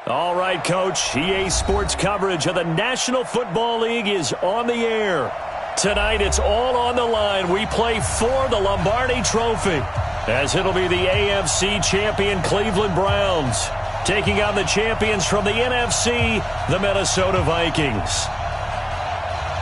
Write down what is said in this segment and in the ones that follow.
All right, Coach. EA Sports coverage of the National Football League is on the air. Tonight, it's all on the line. We play for the Lombardi Trophy, as it'll be the AFC champion Cleveland Browns taking on the champions from the NFC, the Minnesota Vikings.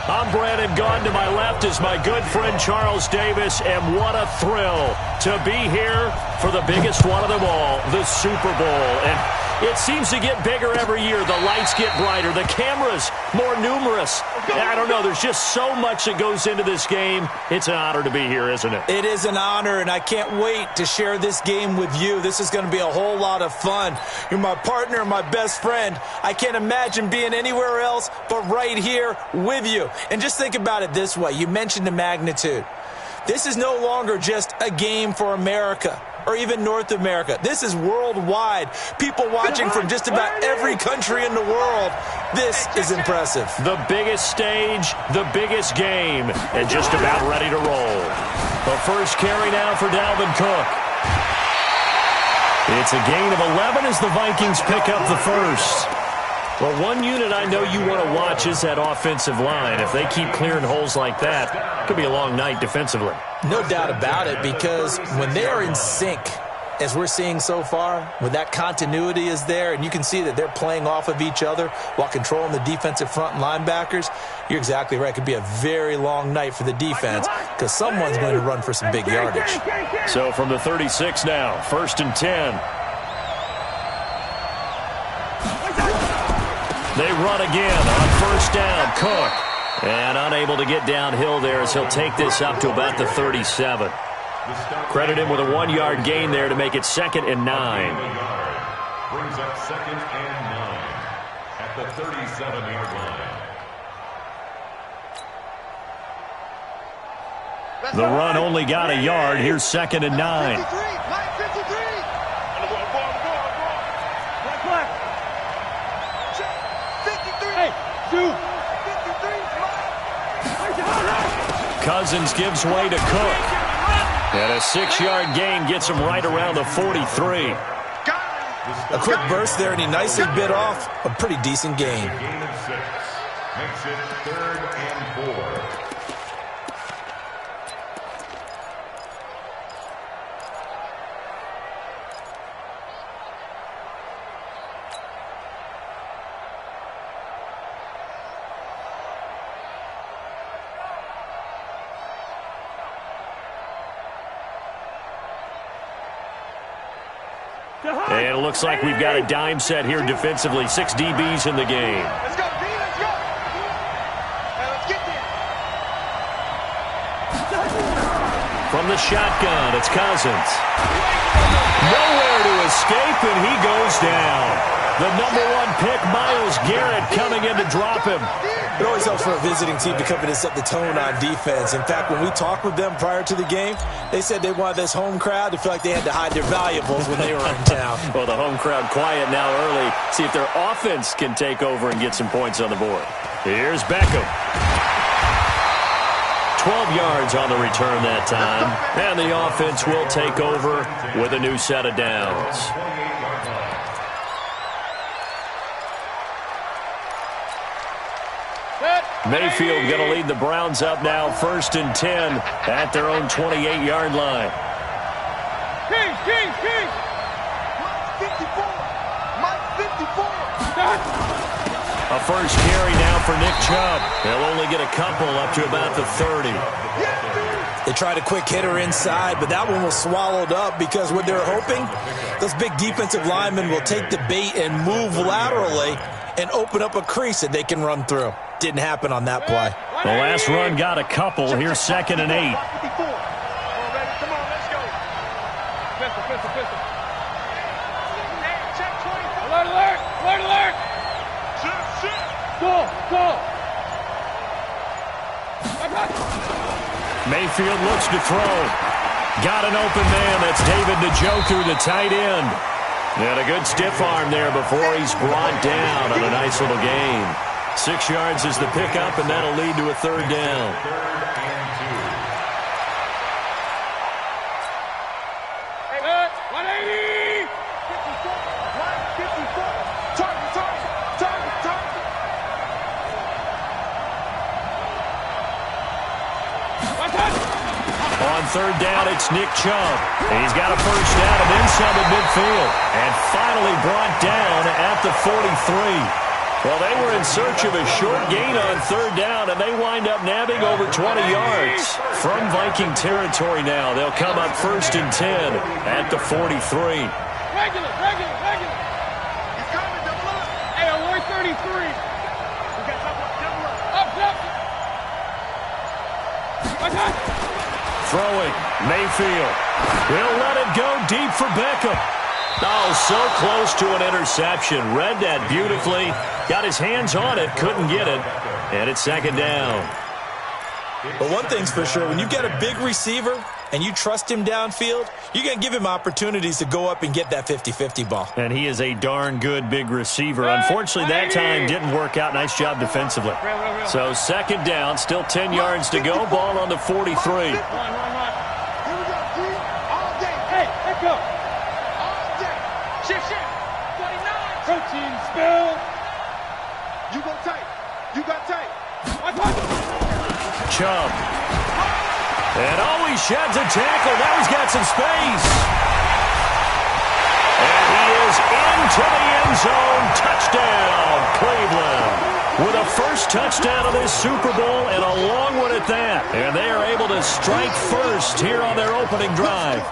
I'm Brandon Gaudin. To my left is my good friend Charles Davis, and what a thrill to be here for the biggest one of them all, the Super Bowl. And it seems to get bigger every year. The lights get brighter. The cameras more numerous. I don't know. There's just so much that goes into this game. It's an honor to be here, isn't it? It is an honor, and I can't wait to share this game with you. This is going to be a whole lot of fun. You're my partner, my best friend. I can't imagine being anywhere else but right here with you. And just think about it this way. You mentioned the magnitude. This is no longer just a game for America or even North America. This is worldwide. People watching from just about every country in the world. This is impressive. The biggest stage, the biggest game, and just about ready to roll. The first carry now for Dalvin Cook. It's a gain of 11 as the Vikings pick up the first. Well, one unit I know you want to watch is that offensive line. If they keep clearing holes like that, it could be a long night defensively. No doubt about it, because when they are in sync, as we're seeing so far, when that continuity is there, and you can see that they're playing off of each other while controlling the defensive front and linebackers, you're exactly right. It could be a very long night for the defense because someone's going to run for some big yardage. So from the 36 now, 1st and 10. They run again on first down. Cook. And unable to get downhill there as he'll take this up to about the 37. Credit him with a 1-yard gain there to make it 2nd and 9. Brings up 2nd and 9 at the 37-yard line. The run only got a yard. Here's 2nd and 9. Cousins gives way to Cook. And a 6-yard gain gets him right around the 43. A quick burst there, and he nicely bit off a pretty decent gain. Gain of 6 makes it 3rd and 4. And it looks like we've got a dime set here defensively. 6 DBs in the game. Let's go, D, let's go. Hey, let's get there. From the shotgun, it's Cousins. Nowhere to escape, and he goes down. The #1 pick, Myles Garrett, coming in to drop him. It always helps for a visiting team to come in and set the tone on defense. In fact, when we talked with them prior to the game, they said they wanted this home crowd to feel like they had to hide their valuables when they were in town. Well, the home crowd quiet now early. See if their offense can take over and get some points on the board. Here's Beckham. 12 yards on the return that time. And the offense will take over with a new set of downs. Mayfield going to lead the Browns up now, 1st and 10 at their own 28-yard line. King. Mike 54. Mike 54. A first carry now for Nick Chubb. They'll only get a couple up to about the 30. They tried a quick hitter inside, but that one was swallowed up because what they're hoping, those big defensive linemen will take the bait and move laterally and open up a crease that they can run through. Didn't happen on that play. The last run got a couple. Here's 2nd and 8. Come on, let's go. Pistol. Check 24. Alert. Shit. Go. Mayfield looks to throw. Got an open man. That's David Njoku, the tight end. And a good stiff arm there before he's brought down on a nice little gain. 6 yards is the pickup, and that'll lead to a 3rd down. 3rd and 2. 180. 54. third down, it's Nick Chubb. He's got a first down and then some at midfield. And finally brought down at the 43. Well, they were in search of a short gain on third down, and they wind up nabbing over 20 yards. From Viking territory now, they'll come up 1st and 10 at the 43. Regular. He's coming, double up. Hey, we're 33. We got double up. Up. Throwing, Mayfield. He'll let it go deep for Beckham. Oh, so close to an interception. Read that beautifully. Got his hands on it, couldn't get it. And it's 2nd down. But one thing's for sure, when you've got a big receiver and you trust him downfield, you're going to give him opportunities to go up and get that 50-50 ball. And he is a darn good big receiver. Unfortunately, that time didn't work out. Nice job defensively. So 2nd down, still 10 yards to go. Ball on the 43. Run. Here we go, D. All day. Hey, let's go. All day. Shift. 29. Protein spill. You go tight. You got tight. Chubb. And he sheds a tackle. Now he's got some space. And he is into the end zone. Touchdown, Cleveland. With a first touchdown of this Super Bowl and a long one at that. And they are able to strike first here on their opening drive.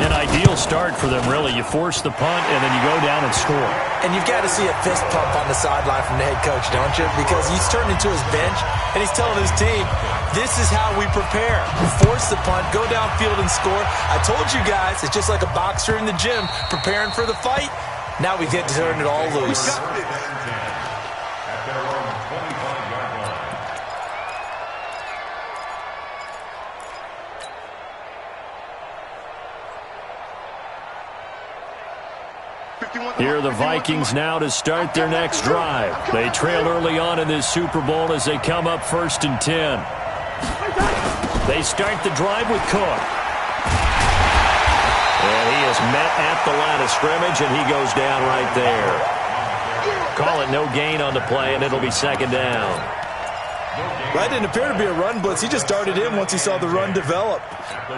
An ideal start for them, really. You force the punt, and then you go down and score. And you've got to see a fist pump on the sideline from the head coach, don't you? Because he's turned into his bench, and he's telling his team, this is how we prepare. Force the punt, go downfield and score. I told you guys, it's just like a boxer in the gym preparing for the fight. Now we get to turn it all loose. Here are the Vikings now to start their next drive. They trailed early on in this Super Bowl as they come up 1st and 10. They start the drive with Cook. And he is met at the line of scrimmage, and he goes down right there. Call it no gain on the play, and it'll be 2nd down. That didn't appear to be a run blitz. He just darted in once he saw the run develop.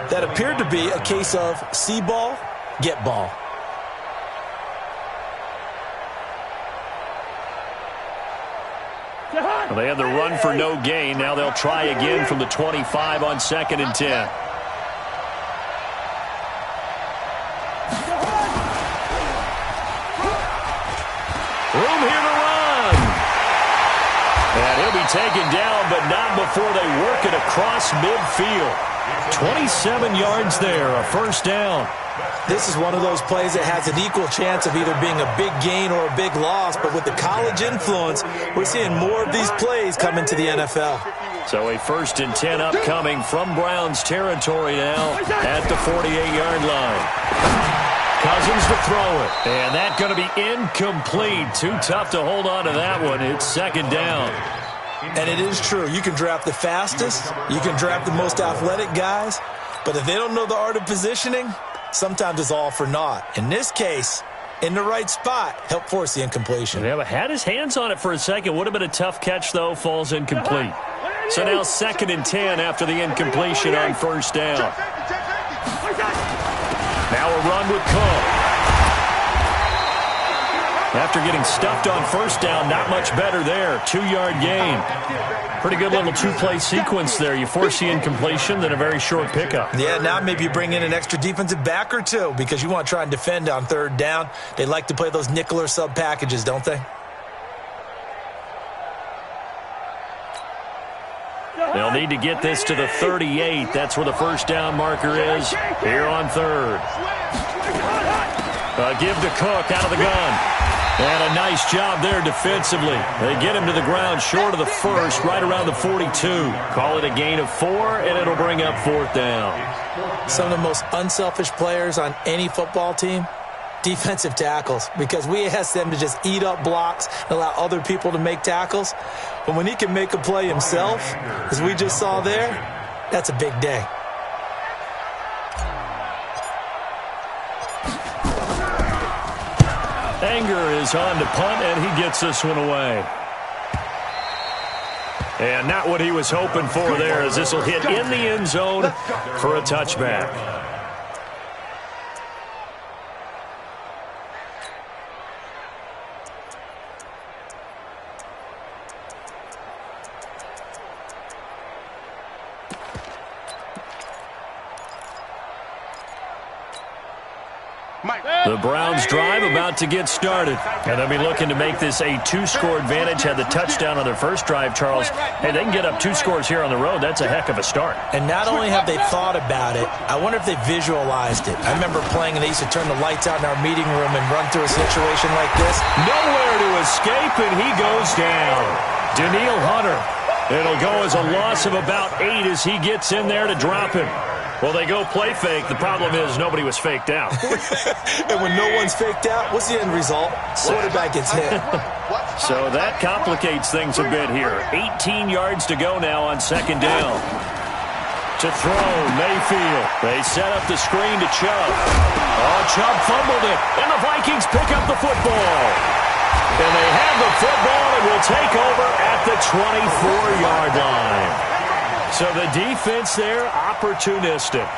That appeared to be a case of see ball, get ball. Well, they had the run for no gain. Now they'll try again from the 25 on 2nd and 10. Room here to run. And he'll be taken down, but not before they work it across midfield. 27 yards there, a 1st down. This is one of those plays that has an equal chance of either being a big gain or a big loss, but with the college influence, we're seeing more of these plays come into the NFL. So a 1st and 10 upcoming from Browns territory now at the 48-yard line. Cousins to throw it, and that's going to be incomplete. Too tough to hold on to that one. It's 2nd down. And it is true. You can draft the fastest, you can draft the most athletic guys, but if they don't know the art of positioning, sometimes it's all for naught. In this case, in the right spot, help force the incompletion. Yeah, but had his hands on it for a second. Would have been a tough catch, though. Falls incomplete. So now 2nd and 10 after the incompletion on 1st down. Now a run with Cook. After getting stuffed on 1st down, not much better there. 2-yard gain. Pretty good little 2-play sequence there. You force the incompletion, then a very short pickup. Yeah, now maybe you bring in an extra defensive back or two because you want to try and defend on 3rd down. They like to play those nickel or sub packages, don't they? They'll need to get this to the 38. That's where the 1st down marker is here on 3rd. Give to Cook out of the gun. And a nice job there defensively. They get him to the ground short of the 1st, right around the 42. Call it a gain of 4, and it'll bring up 4th down. Some of the most unselfish players on any football team, defensive tackles, because we ask them to just eat up blocks and allow other people to make tackles. But when he can make a play himself, as we just saw there, that's a big day. Anger is on to punt, and he gets this one away. And not what he was hoping for there, as this will hit in the end zone for a touchback. The Browns drive about to get started. And they'll be looking to make this a two-score advantage. Had the touchdown on their first drive, Charles. Hey, they can get up 2 scores here on the road. That's a heck of a start. And not only have they thought about it, I wonder if they visualized it. I remember playing, and they used to turn the lights out in our meeting room and run through a situation like this. Nowhere to escape, and he goes down. Daniil Hunter. It'll go as a loss of about 8 as he gets in there to drop him. Well, they go play fake. The problem is nobody was faked out. And when no one's faked out, what's the end result? Quarterback gets hit. So that complicates things a bit here. 18 yards to go now on second down. To throw, Mayfield. They set up the screen to Chubb. Oh, Chubb fumbled it, and the Vikings pick up the football. And they have the football and will take over at the 24-yard line. So the defense there, opportunistic.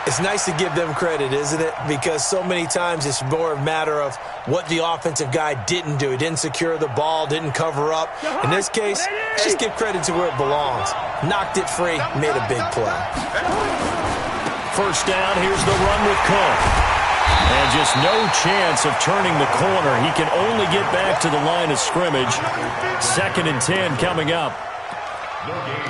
It's nice to give them credit, isn't it? Because so many times it's more a matter of what the offensive guy didn't do. He didn't secure the ball, didn't cover up. In this case, just give credit to where it belongs. Knocked it free, made a big play. First down, here's the run with Cook. And just no chance of turning the corner. He can only get back to the line of scrimmage. 2nd and 10 coming up.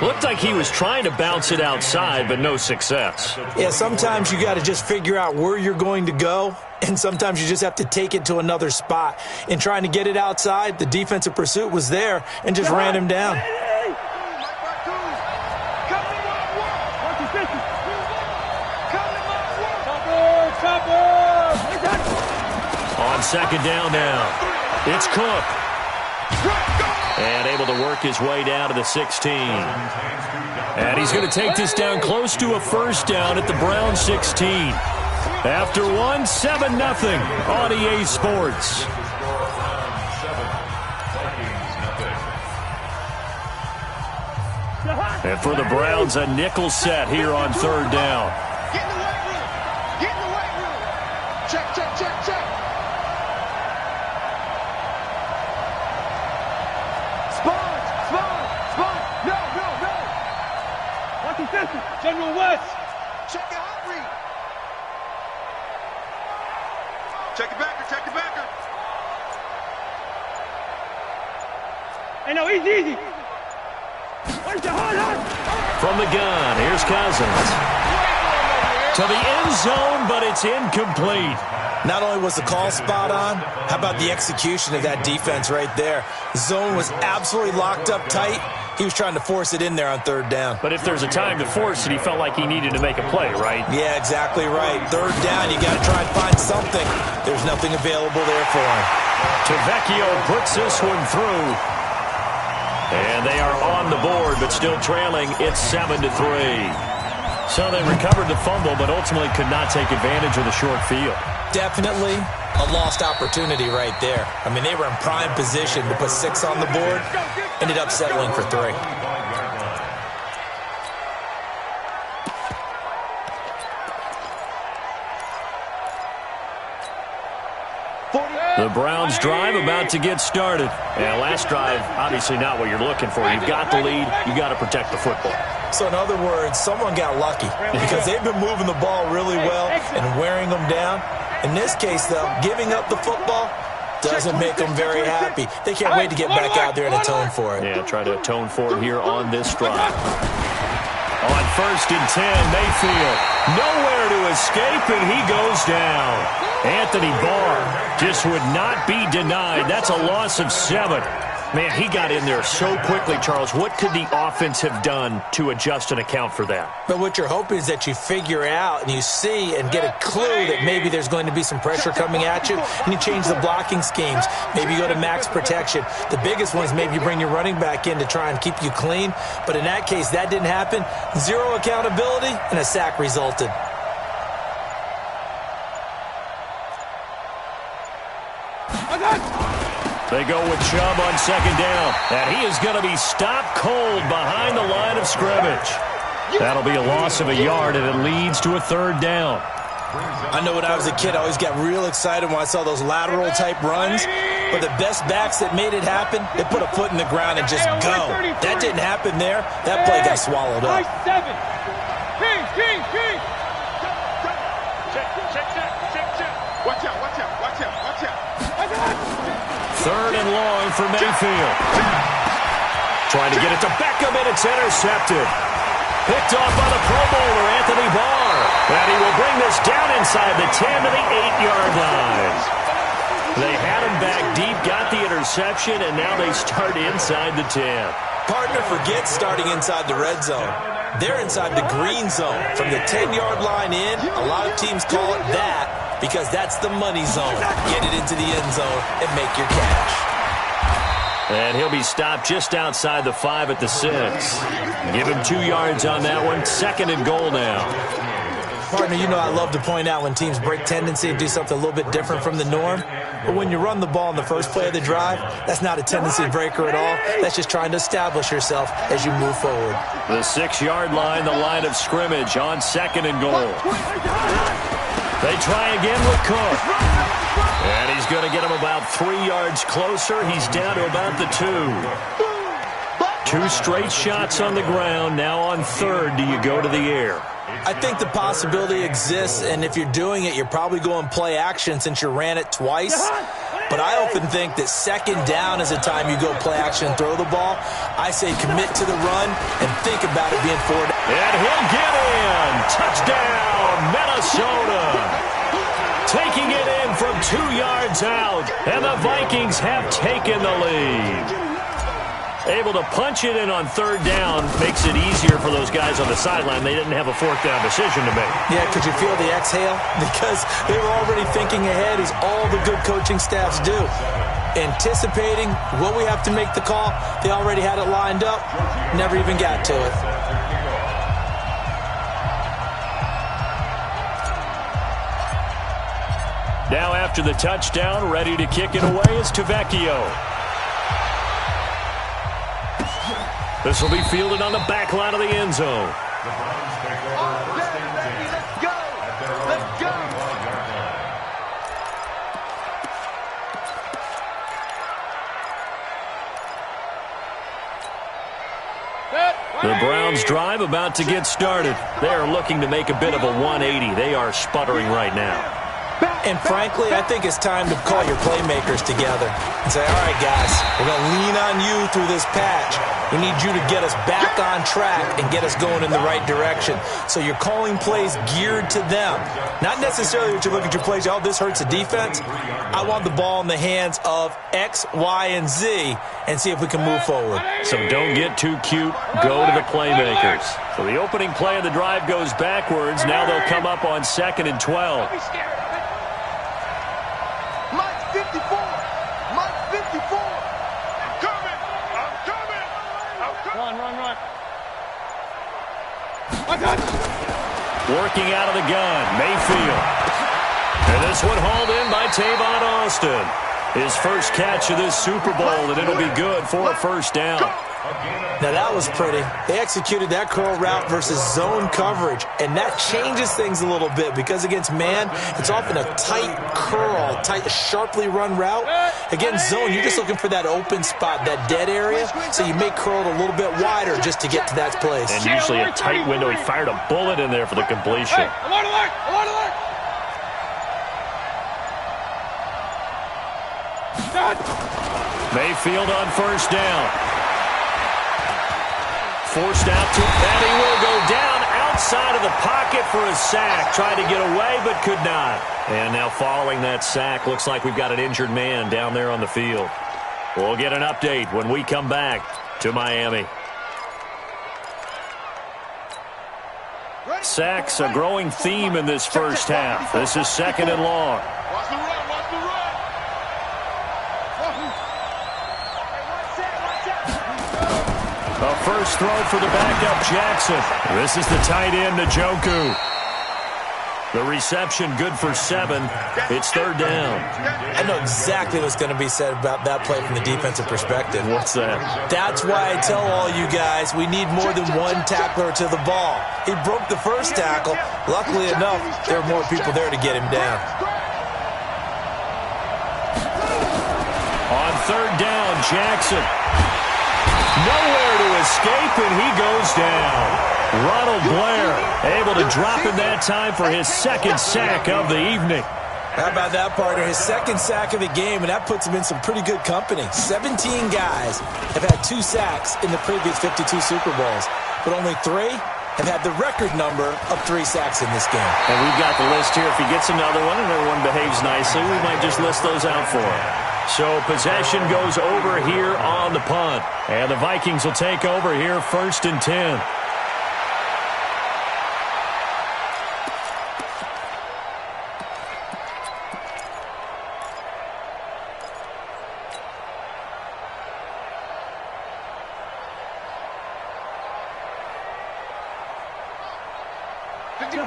Looked like he was trying to bounce it outside, but no success. Yeah, sometimes you got to just figure out where you're going to go, and sometimes you just have to take it to another spot. In trying to get it outside, the defensive pursuit was there and just ran him down. On second down now, it's Cook. And able to work his way down to the 16. And he's going to take this down close to a first down at the Browns 16. After one, 7-0 on EA Sports. And for the Browns, a nickel set here on third down. Get in the weight room. Get in the weight room. Check, check, check, check. General West. Check your hot read. Check your backer, check your backer. Hey, no, easy. Where's the hard? From the gun, here's Cousins. To the end zone, but it's incomplete. Not only was the call spot on, how about the execution of that defense right there? The zone was absolutely locked up tight. He was trying to force it in there on third down. But if there's a time to force it, he felt like he needed to make a play, right? Yeah, exactly right. Third down, you got to try and find something. There's nothing available there for him. Tavecchio puts this one through. And they are on the board, but still trailing. It's 7-3. So they recovered the fumble, but ultimately could not take advantage of the short field. Definitely a lost opportunity right there. I mean, they were in prime position to put 6 on the board. Ended up settling for 3. The Browns drive about to get started. And last drive, obviously not what you're looking for. You've got the lead. You got to protect the football. So in other words, someone got lucky because they've been moving the ball really well and wearing them down. In this case, though, giving up the football doesn't make them very happy. They can't wait to get back out there and atone for it. Yeah, try to atone for it here on this drive. On 1st and 10, Mayfield. Nowhere to escape, and he goes down. Anthony Barr just would not be denied. That's a loss of 7. Man, he got in there so quickly, Charles. What could the offense have done to adjust and account for that? But what you're hoping is that you figure out and you see and get a clue that maybe there's going to be some pressure coming at you, and you change the blocking schemes. Maybe you go to max protection. The biggest one is maybe you bring your running back in to try and keep you clean. But in that case, that didn't happen. 0 accountability, and a sack resulted. They go with Chubb on second down, and he is going to be stopped cold behind the line of scrimmage. That'll be a loss of a yard, and it leads to a third down. I know when I was a kid, I always got real excited when I saw those lateral-type runs. But the best backs that made it happen, they put a foot in the ground and just go. That didn't happen there. That play got swallowed up. Watch out. Third and long for Mayfield. Trying to get it to Beckham, and it's intercepted. Picked off by the Pro Bowler, Anthony Barr. And he will bring this down inside the 10 to the 8-yard line. They had him back deep, got the interception, and now they start inside the 10. Partner forgets starting inside the red zone. They're inside the green zone. From the 10-yard line in, a lot of teams call it that because that's the money zone. Get it into the end zone and make your cash. And he'll be stopped just outside the 5 at the 6. Give him 2 yards on that one. Second and goal now. Partner, you know I love to point out when teams break tendency and do something a little bit different from the norm. But when you run the ball in the first play of the drive, that's not a tendency breaker at all. That's just trying to establish yourself as you move forward. The 6-yard line, the line of scrimmage on second and goal. They try again with Cook. And he's going to get him about 3 yards closer. He's down to about the 2. 2 straight shots on the ground. Now on third, do you go to the air? I think the possibility exists, and if you're doing it, you're probably going play action since you ran it twice. But I often think that second down is a time you go play action and throw the ball. I say commit to the run and think about it being forward. And he'll get in. Touchdown, Minnesota. Taking it in from 2 yards out, and the Vikings have taken the lead. Able to punch it in on third down makes it easier for those guys on the sideline. They didn't have a fourth down decision to make. Yeah, could you feel the exhale? Because they were already thinking ahead, as all the good coaching staffs do. Anticipating, will we have to make the call? They already had it lined up. Never even got to it. Now after the touchdown, ready to kick it away is Tavecchio. This will be fielded on the back line of the end zone. Let's go. The Browns drive about to get started. They are looking to make a bit of a 180. They are sputtering right now. And frankly, I think it's time to call your playmakers together and say, all right, guys, we're going to lean on you through this patch. We need you to get us back on track and get us going in the right direction. So you're calling plays geared to them. Not necessarily that you look at your plays, oh, this hurts the defense. I want the ball in the hands of X, Y, and Z and see if we can move forward. So don't get too cute. Go to the playmakers. So the opening play of the drive goes backwards. Now they'll come up on second and 12. Working out of the gun, Mayfield. And this one hauled in by Tavon Austin. His first catch of this Super Bowl, and it'll be good for a first down. Now that was pretty. They executed that curl route versus zone coverage, and that changes things a little bit because against man, it's often a tight curl, tight, sharply run route. Against zone, you're just looking for that open spot, that dead area, so you make curl a little bit wider just to get to that place. And usually a tight window. He fired a bullet in there for the completion. Alert, alert, alert, alert. Mayfield on first down. Forced out to, and he will go down outside of the pocket for a sack. Tried to get away, but could not. And now following that sack, looks like we've got an injured man down there on the field. We'll get an update when we come back to Miami. Sacks, a growing theme in this first half. This is second and long. Watch the run, watch the run. A first throw for the backup Jackson. This is the tight end, Njoku. The reception good for 7. It's third down. I know exactly what's going to be said about that play from the defensive perspective. What's that? That's why I tell all you guys we need more than one tackler to the ball. He broke the first tackle. Luckily enough, there were more people there to get him down. On third down, Jackson. Nowhere to escape, and he goes down. Ronald Blair able to drop in that time for his second sack of the evening. How about that, partner? His second sack of the game, and that puts him in some pretty good company. 17 guys have had 2 sacks in the previous 52 Super Bowls, but only 3 have had the record number of 3 sacks in this game. And we've got the list here. If he gets another one and everyone behaves nicely, we might just list those out for him. So possession goes over here on the punt, and the Vikings will take over here first and 10.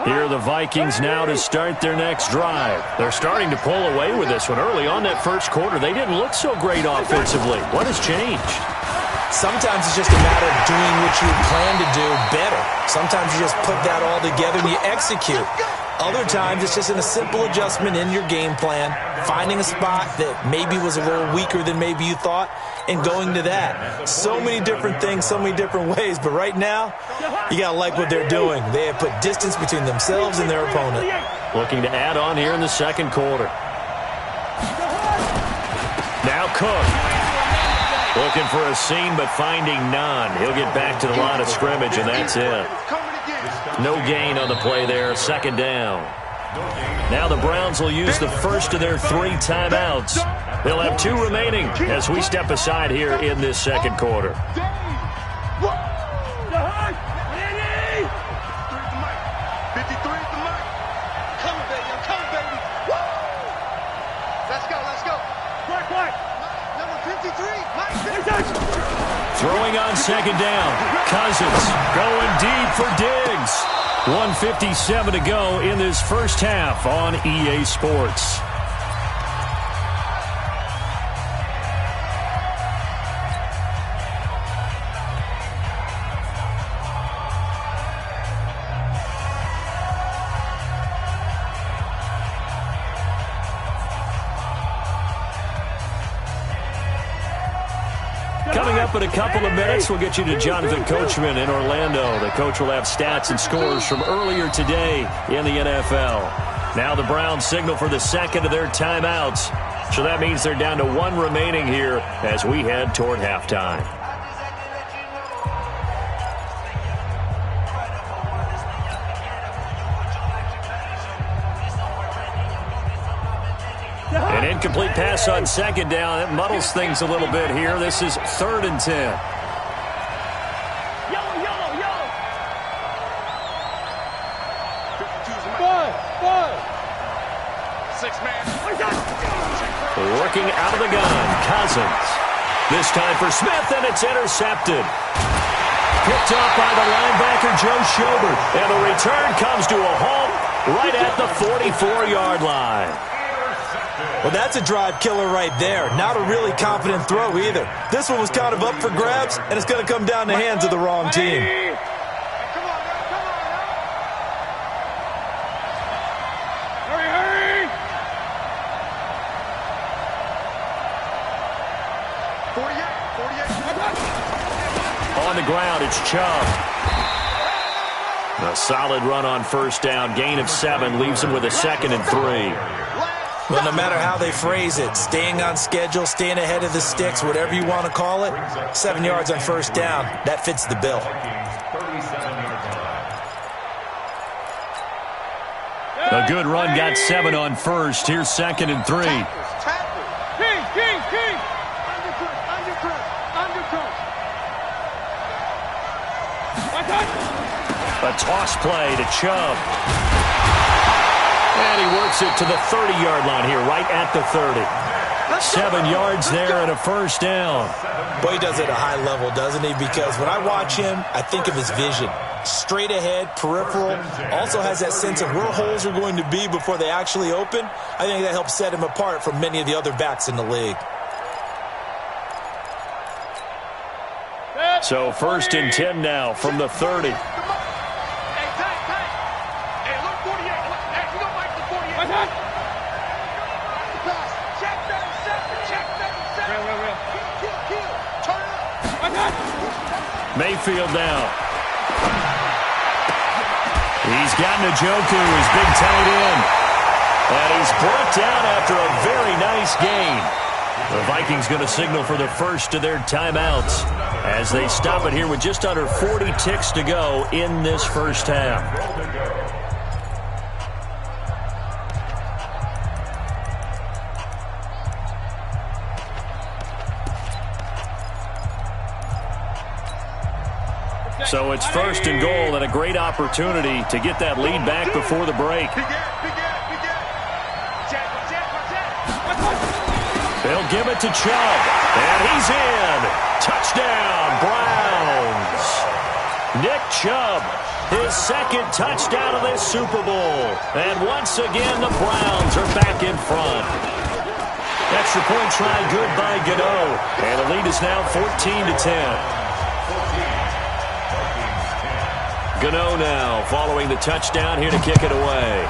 Here are the Vikings now to start their next drive. They're starting to pull away with this one. Early on that first quarter, they didn't look so great offensively. What has changed? Sometimes it's just a matter of doing what you plan to do better. Sometimes you just put that all together and you execute. Other times it's just a simple adjustment in your game plan, finding a spot that maybe was a little weaker than maybe you thought, and going to that. So many different things, so many different ways, but right now, you got to like what they're doing. They have put distance between themselves and their opponent. Looking to add on here in the second quarter. Now Cook. Looking for a seam, but finding none. He'll get back to the line of scrimmage, and that's it. No gain on the play there. Second down. Now the Browns will use the first of their 3 timeouts. They'll have 2 remaining as we step aside here in this second quarter. Throwing on second down. Cousins going deep for Diggs. 1:57 to go in this first half on EA Sports. Coming up in a couple of minutes, we'll get you to Jonathan Coachman in Orlando. The coach will have stats and scores from earlier today in the NFL. Now the Browns signal for the second of their timeouts. So that means they're down to 1 remaining here as we head toward halftime. An incomplete pass on second down. That muddles things a little bit here. This is 3rd and 10. Working out of the gun, Cousins. This time for Smith, and it's intercepted. Picked up by the linebacker, Joe Schobert. And the return comes to a halt right at the 44-yard line. Well, that's a drive killer right there. Not a really confident throw either. This one was kind of up for grabs, and it's going to come down the hands of the wrong team. Hurry! On the ground, it's Chubb. A solid run on first down. Gain of 7 leaves him with a 2nd and 3. Well, no matter how they phrase it, staying on schedule, staying ahead of the sticks, whatever you want to call it, 7 yards on first down, that fits the bill. A good run got 7 on first. Here's 2nd and 3. King! A toss play to Chubb. And he works it to the 30-yard line here, right at the 30. 7 yards there and a first down. Boy, he does it at a high level, doesn't he? Because when I watch him, I think of his vision. Straight ahead, peripheral, also has that sense of where holes are going to be before they actually open. I think that helps set him apart from many of the other backs in the league. So 1st and 10 now from the 30. Mayfield now. He's got Njoku, his big tight end. And he's brought down after a very nice gain. The Vikings going to signal for the first of their timeouts as they stop it here with just under 40 ticks to go in this first half. So it's 1st and goal and a great opportunity to get that lead back before the break. They'll give it to Chubb, and he's in. Touchdown, Browns. Nick Chubb, his 2nd touchdown of this Super Bowl. And once again, the Browns are back in front. Extra point try good by Gano, and the lead is now 14-10. Gano now following the touchdown here to kick it away.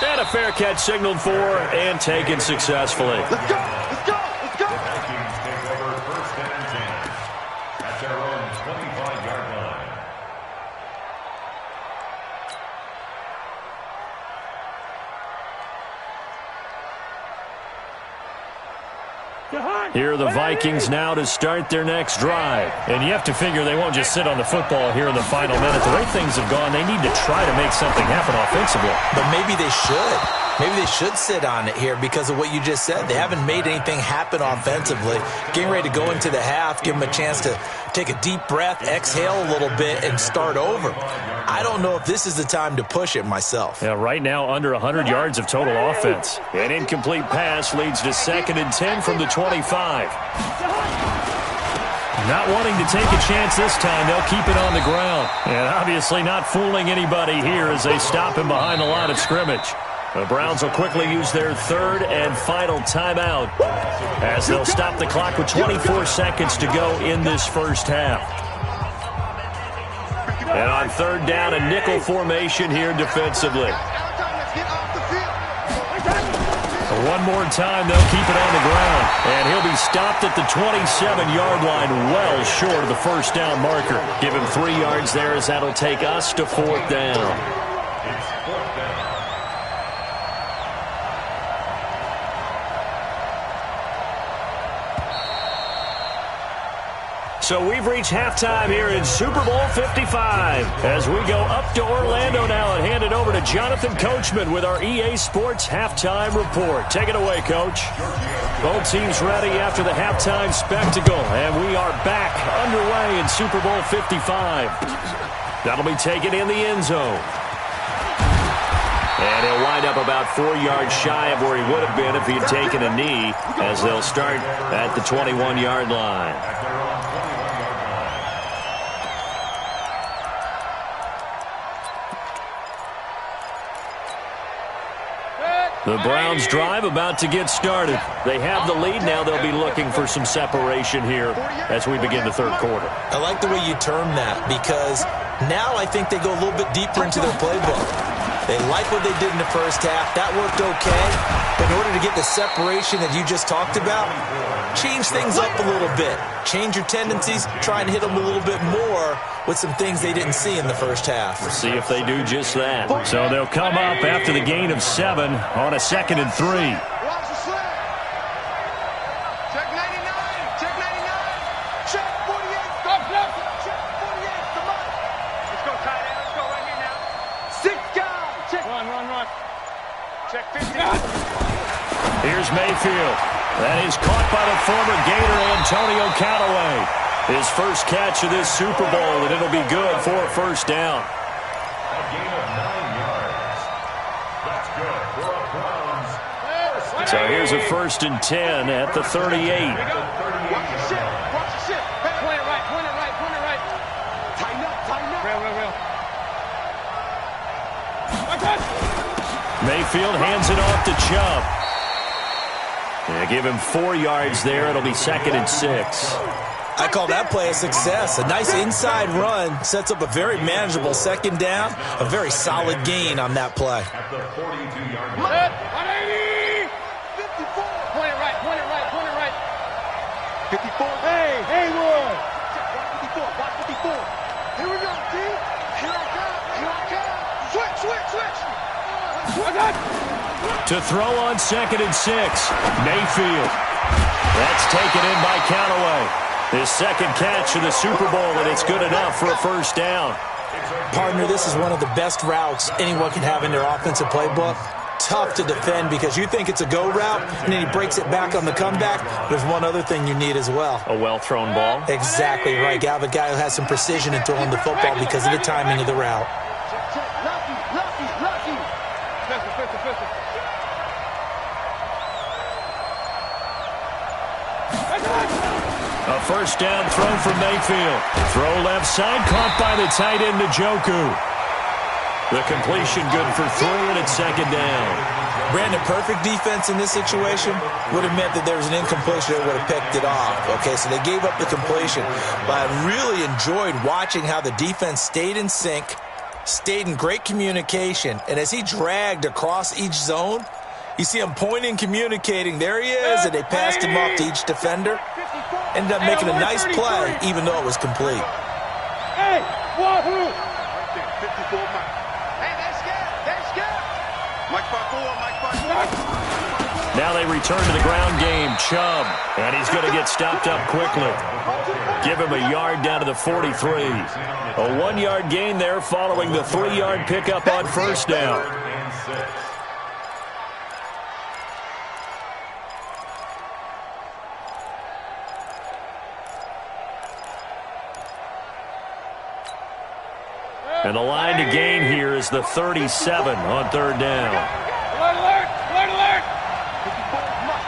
And a fair catch signaled for and taken successfully. Let's go, let's go, let's go. The Vikings take over 1st and 10 at their own 25-yard line. Here are the Vikings now to start their next drive. And you have to figure they won't just sit on the football here in the final minute. The way things have gone, they need to try to make something happen offensively. But maybe they should. Maybe they should sit on it here because of what you just said. They haven't made anything happen offensively. Getting ready to go into the half, give them a chance to take a deep breath, exhale a little bit, and start over. I don't know if this is the time to push it myself. Yeah, right now under 100 yards of total offense. An incomplete pass leads to 2nd and 10 from the 25. Not wanting to take a chance this time, they'll keep it on the ground. And obviously not fooling anybody here as they stop him behind the line of scrimmage. The Browns will quickly use their 3rd and final timeout as they'll stop the clock with 24 seconds to go in this first half. And on 3rd down, a nickel formation here defensively. One more time, they'll keep it on the ground. And he'll be stopped at the 27-yard line, well short of the first down marker. Give him 3 yards there as that'll take us to 4th down. So we've reached halftime here in Super Bowl 55 as we go up to Orlando now and hand it over to Jonathan Coachman with our EA Sports Halftime Report. Take it away, Coach. Both teams ready after the halftime spectacle, and we are back underway in Super Bowl 55. That'll be taken in the end zone. And he'll wind up about 4 yards shy of where he would have been if he had taken a knee as they'll start at the 21-yard line. The Browns drive about to get started. They have the lead. Now they'll be looking for some separation here as we begin the 3rd quarter. I like the way you term that because now I think they go a little bit deeper into their playbook. They like what they did in the first half. That worked okay. But in order to get the separation that you just talked about, change things up a little bit. Change your tendencies. Try and hit them a little bit more with some things they didn't see in the first half. We'll see if they do just that. So they'll come up after the gain of 7 on a 2nd and 3. Watch the slip. Check 99. Check 99. Check 48. Stop, stop. Check 48. Come on. Let's go, tight end. Let's go right here now. 6 guys. Check. Run. Check 50. Here's Mayfield. That is caught by the former Gator Antonio Callaway. His first catch of this Super Bowl, and it'll be good for a first down. A gain of 9 yards. That's good for a Browns So here's a 1st and 10 at the 38. Watch your shit. Watch your shit. Point it right. Point it right. Point it right. Tighten up. Tighten up. Real. Mayfield hands it off to Chubb. They give him 4 yards there. It'll be 2nd and 6. I call that play a success. A nice inside run sets up a very manageable 2nd down. A very solid gain on that play. At the 42-yard line. 180. 54. Point it right. Point it right. Point it right. 54. Hey, Haywood. Watch 54. Watch 54. Here we go, T. Here I come. Here I come. Switch. To throw on 2nd and 6. Mayfield. That's taken in by Callaway. His 2nd catch in the Super Bowl, and it's good enough for a 1st down. Partner, this is one of the best routes anyone can have in their offensive playbook. Tough to defend because you think it's a go route, and then he breaks it back on the comeback. There's one other thing you need as well. A well-thrown ball. Exactly right. You have a guy who has some precision in throwing the football because of the timing of the route. Lucky. Pistol. A 1st down throw from Mayfield. Throw left side, caught by the tight end Njoku. The completion good for 3, and it's 2nd down. Brandon, perfect defense in this situation would have meant that there was an incompletion that would have picked it off. Okay, so they gave up the completion. But I really enjoyed watching how the defense stayed in sync, stayed in great communication, and as he dragged across each zone, you see him pointing, communicating. There he is, and they passed him off to each defender. Ended up making a nice play, even though it was complete. Hey, wahoo! 54 Mike. Hey, that's good. Mike 5-4. Now they return to the ground game. Chubb, and he's going to get stopped up quickly. Give him a yard down to the 43. A 1-yard gain there following the 3-yard pickup on 1st down. And the line to gain here is the 37 on 3rd down. Alert!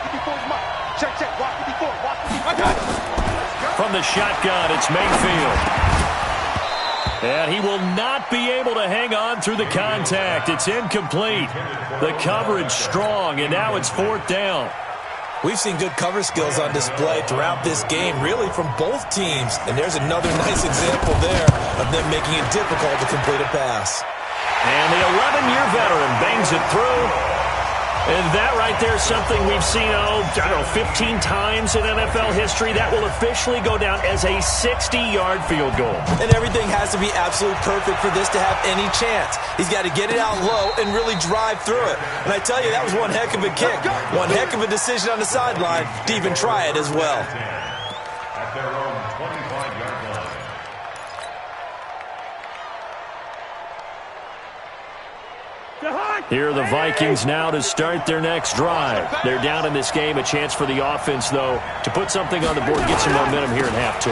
54 Mike. Check. Watch 54. From the shotgun, it's Mayfield. And he will not be able to hang on through the contact. It's incomplete. The coverage strong, and now it's 4th down. We've seen good cover skills on display throughout this game, really from both teams. And there's another nice example there of them making it difficult to complete a pass. And the 11-year veteran bangs it through. And that right there is something we've seen, 15 times in NFL history. That will officially go down as a 60-yard field goal. And everything has to be absolutely perfect for this to have any chance. He's got to get it out low and really drive through it. And I tell you, that was one heck of a kick. One heck of a decision on the sideline to even try it as well. At their own 25-yard line. Here are the Vikings now to start their next drive. They're down in this game. A chance for the offense, though, to put something on the board, get some momentum here in half 2.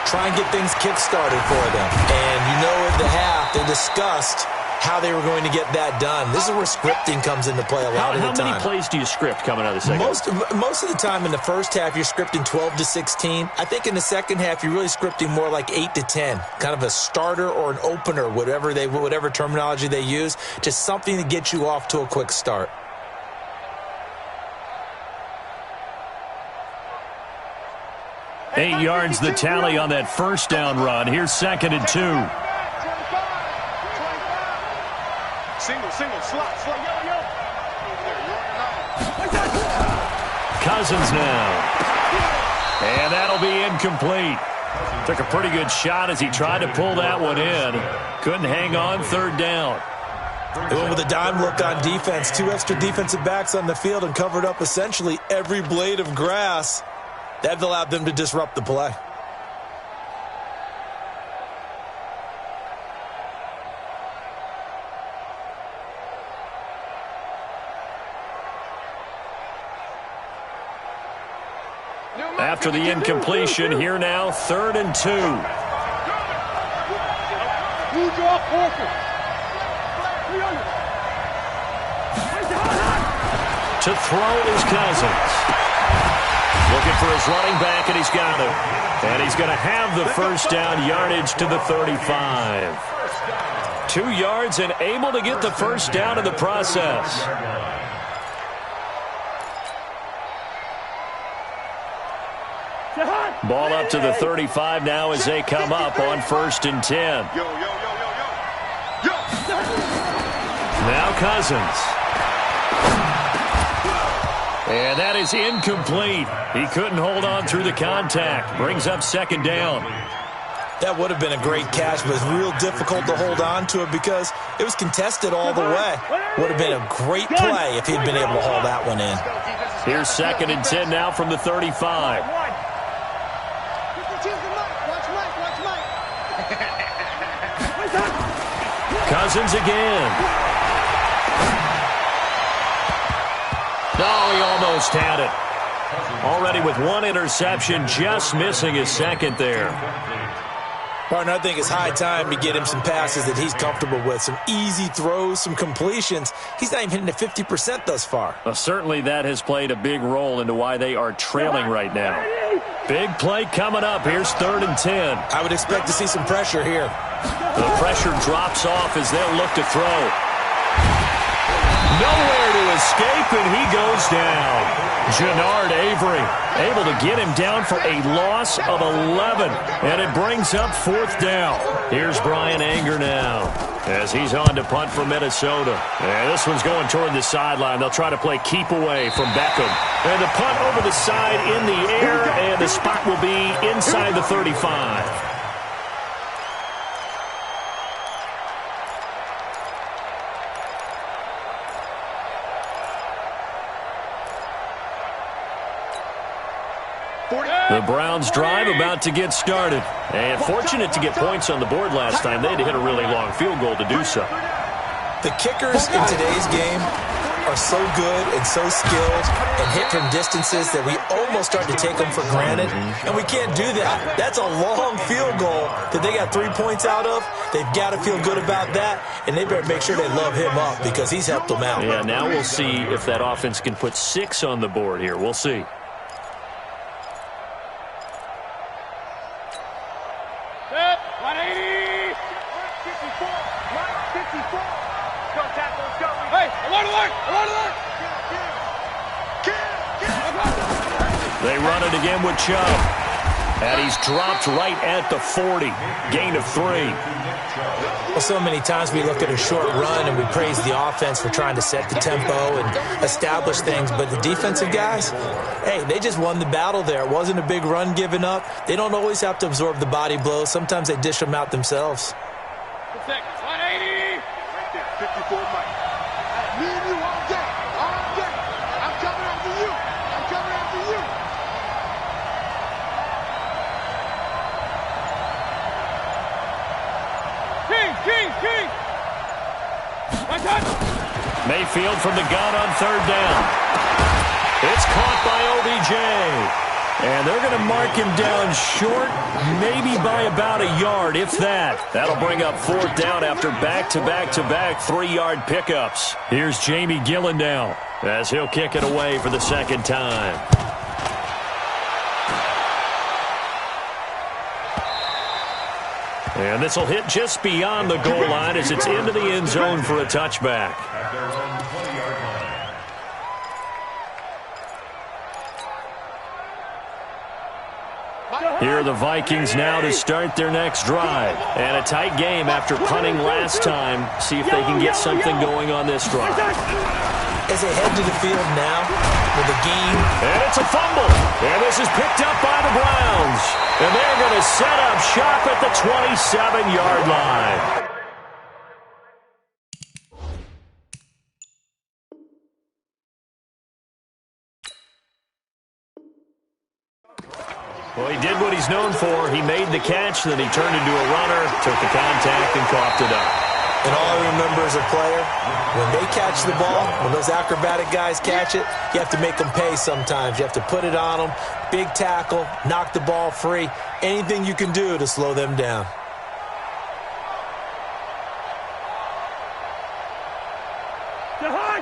Try and get things kick-started for them. And you know at the half, they discussed how they were going to get that done. This is where scripting comes into play a lot of the time. How many plays do you script coming out of the second? Most of the time in the first half, you're scripting 12 to 16. I think in the second half, you're really scripting more like 8 to 10. Kind of a starter or an opener, whatever terminology they use. Just something to get you off to a quick start. Eight yards the tally on that 1st down run. Here's 2nd and 2. Single, slot, yo. Cousins now. And that'll be incomplete. Took a pretty good shot as he tried to pull that one in. Couldn't hang on 3rd down. They went with a dime look on defense. 2 extra defensive backs on the field and covered up essentially every blade of grass. That allowed them to disrupt the play. After the incompletion, here now, 3rd and 2. To throw is Cousins. Looking for his running back, and he's got him. And he's going to have the first down, yardage to the 35. 2 yards and able to get the first down in the process. Ball up to the 35 now as they come up on 1st and 10. Now Cousins. And that is incomplete. He couldn't hold on through the contact. Brings up 2nd down. That would have been a great catch, but it's real difficult to hold on to it because it was contested all the way. Would have been a great play if he'd been able to haul that one in. Here's 2nd and 10 now from the 35. Cousins again. No, he almost had it. Already with 1 interception, just missing his 2nd there. Partner, I think it's high time to get him some passes that he's comfortable with. Some easy throws, some completions. He's not even hitting at 50% thus far. Well, certainly that has played a big role into why they are trailing right now. Big play coming up. Here's 3rd and 10. I would expect to see some pressure here. The pressure drops off as they'll look to throw. Nowhere to escape, and he goes down. Jannard Avery able to get him down for a loss of 11, and it brings up 4th down. Here's Brian Anger now as he's on to punt for Minnesota. And this one's going toward the sideline. They'll try to play keep away from Beckham. And the punt over the side in the air, and the spot will be inside the 35. The Browns drive about to get started. And fortunate to get points on the board last time. They had to hit a really long field goal to do so. The kickers in today's game are so good and so skilled and hit from distances that we almost start to take them for granted. And we can't do that. That's a long field goal that they got 3 points out of. They've got to feel good about that, and they better make sure they love him up because he's helped them out. Yeah, now we'll see if that offense can put 6 on the board here. We'll see. They run it again with Chubb. And he's dropped right at the 40. Gain of 3. Well, so many times we look at a short run and we praise the offense for trying to set the tempo and establish things. But the defensive guys, hey, they just won the battle there. It wasn't a big run given up. They don't always have to absorb the body blows. Sometimes they dish them out themselves. 180. Right there, 54 Mike. Me and you all day. All day. I'm coming after you. I'm coming after you. King. One touch. Mayfield from the gun on 3rd down. It's caught by OBJ. And they're going to mark him down short, maybe by about a yard, if that. That'll bring up 4th down after back-to-back-to-back 3-yard pickups. Here's Jamie Gillen now as he'll kick it away for the 2nd time. And this will hit just beyond the goal line as it's into the end zone for a touchback. Here are the Vikings now to start their next drive. And a tight game after punting last time. See if they can get something going on this drive. As they head to the field now with a gain. And it's a fumble. And this is picked up by the Browns. And they're going to set up shop at the 27-yard line. Well, he did what he's known for. He made the catch, then he turned into a runner, took the contact, and coughed it up. And all I remember as a player, when they catch the ball, when those acrobatic guys catch it, you have to make them pay sometimes. You have to put it on them, big tackle, knock the ball free, anything you can do to slow them down.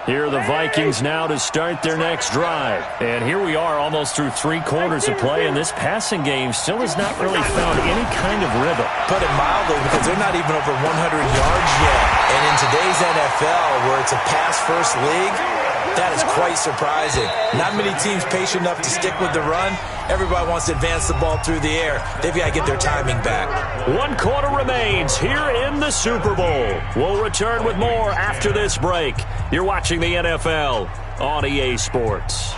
Here are the Vikings now to start their next drive. And here we are almost through 3 quarters of play, and this passing game still has not really found any kind of rhythm. Put it mildly, because they're not even over 100 yards yet. And in today's NFL, where it's a pass-first league, that is quite surprising. Not many teams patient enough to stick with the run. Everybody wants to advance the ball through the air. They've got to get their timing back. 1 quarter remains here in the Super Bowl. We'll return with more after this break. You're watching the NFL on EA Sports.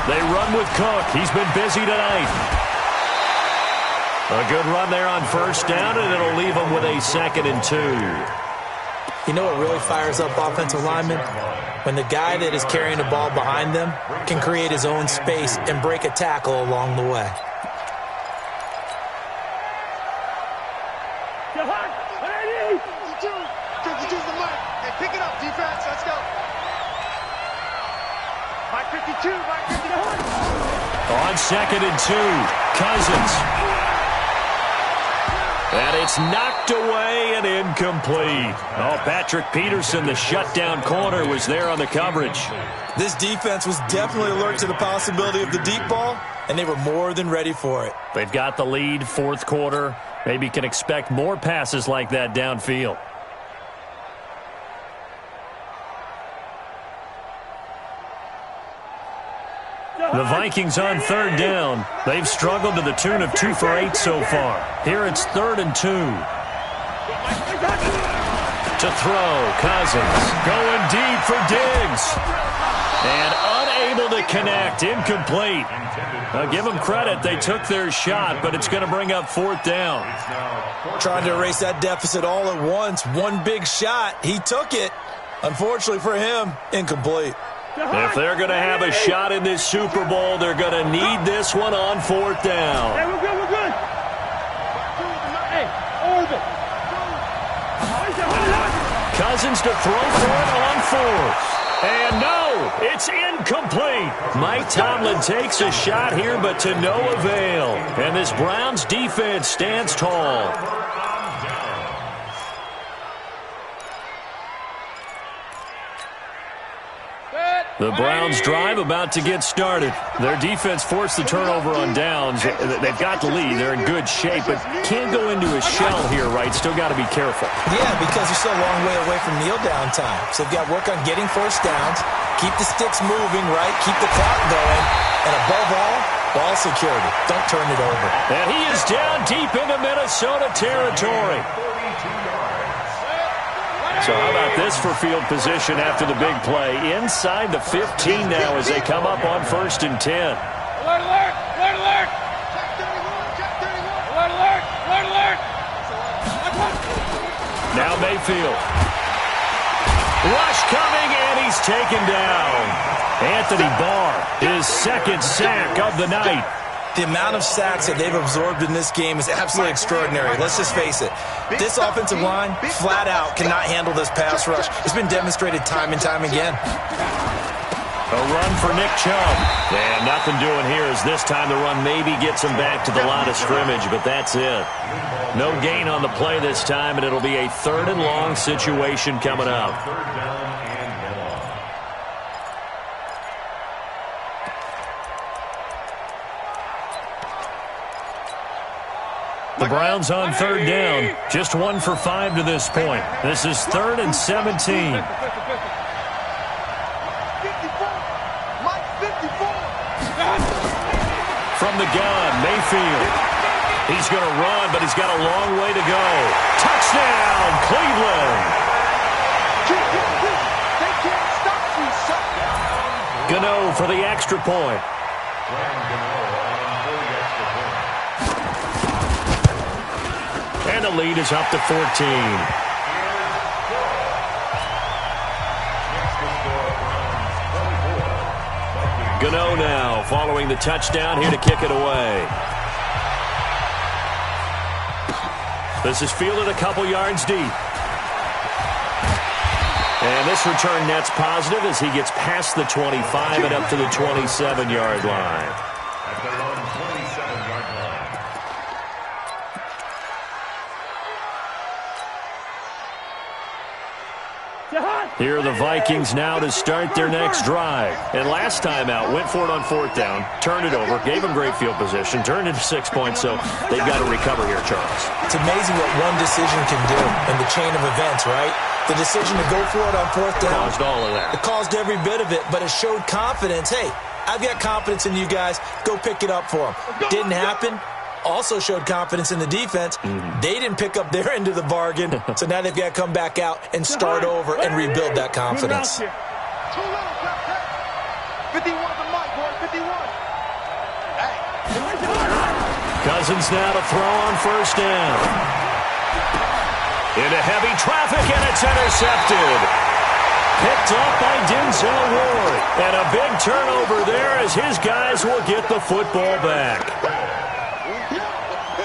They run with Cook. He's been busy tonight. A good run there on first down, and it'll leave them with a 2nd and 2. You know what really fires up offensive linemen? When the guy that is carrying the ball behind them can create his own space and break a tackle along the way. Pick it up, defense. Let's go. Mike 52, Mike 52. On 2nd and 2, Cousins. And it's knocked away and incomplete. Oh, Patrick Peterson, the shutdown corner, was there on the coverage. This defense was definitely alert to the possibility of the deep ball, and they were more than ready for it. They've got the lead, 4th quarter. Maybe can expect more passes like that downfield. The Vikings on 3rd down. They've struggled to the tune of 2 for 8 so far. Here it's 3rd and 2. To throw, Cousins. Going deep for Diggs. And unable to connect. Incomplete. Now give them credit. They took their shot, but it's going to bring up 4th down. Trying to erase that deficit all at once. One big shot. He took it. Unfortunately for him, incomplete. If they're going to have a shot in this Super Bowl, they're going to need this one on 4th down. Hey, we're good, we're good. Hey, orbit. Cousins to throw for it on 4th. And no, it's incomplete. Mike Tomlin takes a shot here, but to no avail. And this Browns defense stands tall. The Browns drive about to get started. Their defense forced the turnover on downs. They've got the lead. They're in good shape, but can't go into a shell here, right? Still got to be careful. Yeah, because they're still a long way away from kneel down time. So they've got to work on getting first downs, keep the sticks moving, right? Keep the clock going. And above all, ball security. Don't turn it over. And he is down deep into Minnesota territory. So how about this for field position after the big play? Inside the 15 now as they come up on 1st and 10. Alert, alert, alert, alert. Alert, alert, alert, alert. Now Mayfield. Rush coming, and he's taken down. Anthony Barr, his 2nd sack of the night. The amount of sacks that they've absorbed in this game is absolutely extraordinary. Let's just face it. This offensive line, flat out, cannot handle this pass rush. It's been demonstrated time and time again. A run for Nick Chubb. And nothing doing here as this time the run maybe gets him back to the line of scrimmage, but that's it. No gain on the play this time, and it'll be a 3rd and long situation coming up. The Browns on 3rd down. Just 1 for 5 to this point. This is 3rd and 17. 54. From the gun, Mayfield. He's going to run, but he's got a long way to go. Touchdown, Cleveland. Gano for the extra point. And the lead is up to 14. Gano now following the touchdown here to kick it away. This is fielded a couple yards deep. And this return net's positive as he gets past the 25 and up to the 27-yard line. At their own 27. Here are the Vikings now to start their next drive. And last time out, went for it on 4th down, turned it over, gave them great field position, turned it to 6 points, so they've got to recover here, Charles. It's amazing what one decision can do in the chain of events, right? The decision to go for it on 4th down. Caused all of that. It caused every bit of it, but it showed confidence. Hey, I've got confidence in you guys. Go pick it up for them. Didn't happen. Also showed confidence in the defense. They didn't pick up their end of the bargain, so now they've got to come back out and start over and rebuild that confidence. 51 the mic, boy, 51. Hey. Cousins now to throw on 1st down. Into heavy traffic, and it's intercepted. Picked up by Denzel Ward. And a big turnover there as his guys will get the football back.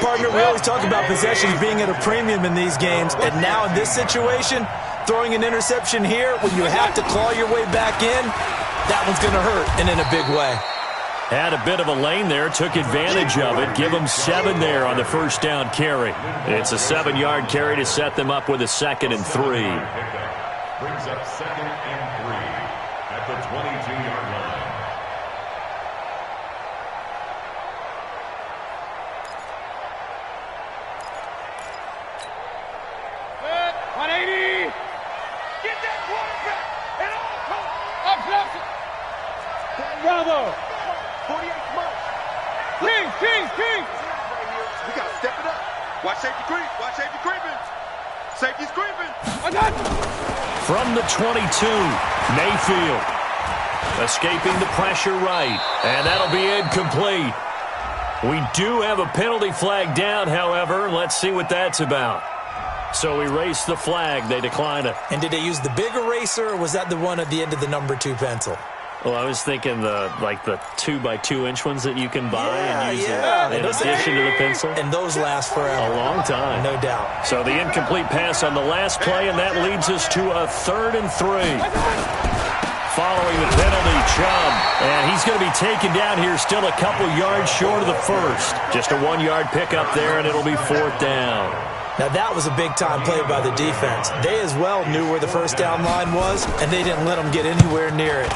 Partner, we always talk about possessions being at a premium in these games, and now in this situation, throwing an interception here when you have to claw your way back in, that one's going to hurt, and in a big way. Had a bit of a lane there, took advantage of it. Give them 7 there on the 1st down carry. It's a 7-yard carry to set them up with a 2nd and 3. Brings up 2nd and 3 at the 22-yard line. Good. 180. Get that quarterback. And up, blessed. Bravo. 48 months. King. We got to step it up. Watch safety creep. Watch safety creeping. Safety's creeping. From the 22, Mayfield. Escaping the pressure right. And that'll be incomplete. We do have a penalty flag down, however. Let's see what that's about. So erase the flag. They decline it. And did they use the big eraser, or was that the one at the end of the number 2 pencil? Well, I was thinking the 2x2-inch ones that you can buy and use in addition to the pencil. And those last forever. A long time. No doubt. So the incomplete pass on the last play, and that leads us to a 3rd and 3. Following the penalty, Chubb. And he's going to be taken down here, still a couple yards short of the 1st. Just a 1-yard pickup there, and it'll be 4th down. Now, that was a big-time play by the defense. They as well knew where the 1st down line was, and they didn't let them get anywhere near it.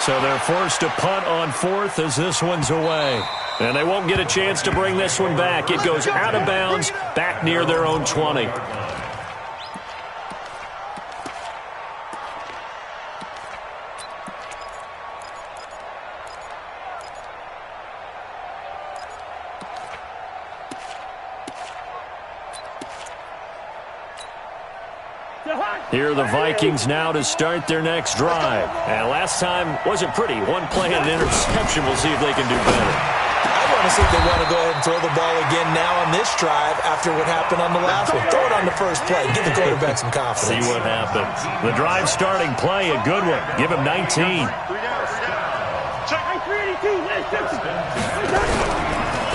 So they're forced to punt on 4th as this one's away. And they won't get a chance to bring this one back. It goes out of bounds, back near their own 20. Here are the Vikings now to start their next drive. And last time wasn't pretty. One play and an interception. We'll see if they can do better. I want to see if they want to go ahead and throw the ball again now on this drive after what happened on the last one. Throw it on the first play. Give the quarterback some confidence. See what happens. The drive starting play, a good one. Give him 19.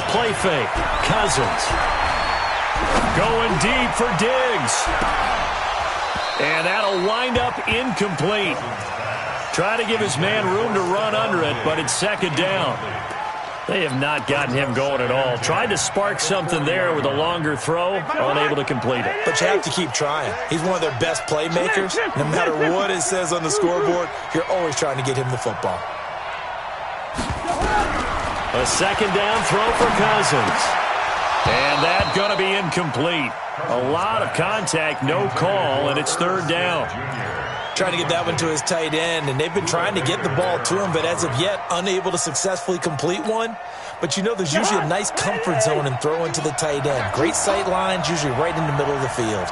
Play fake. Cousins. Going deep for Diggs. And that'll wind up incomplete. Try to give his man room to run under it, but it's 2nd down. They have not gotten him going at all. Tried to spark something there with a longer throw, unable to complete it. But you have to keep trying. He's one of their best playmakers. No matter what it says on the scoreboard, you're always trying to get him the football. A 2nd down throw for Cousins. And that's going to be incomplete. A lot of contact, no call, and it's 3rd down. Trying to get that one to his tight end, and they've been trying to get the ball to him, but as of yet, unable to successfully complete one. But you know there's usually a nice comfort zone in throwing to the tight end. Great sight lines, usually right in the middle of the field.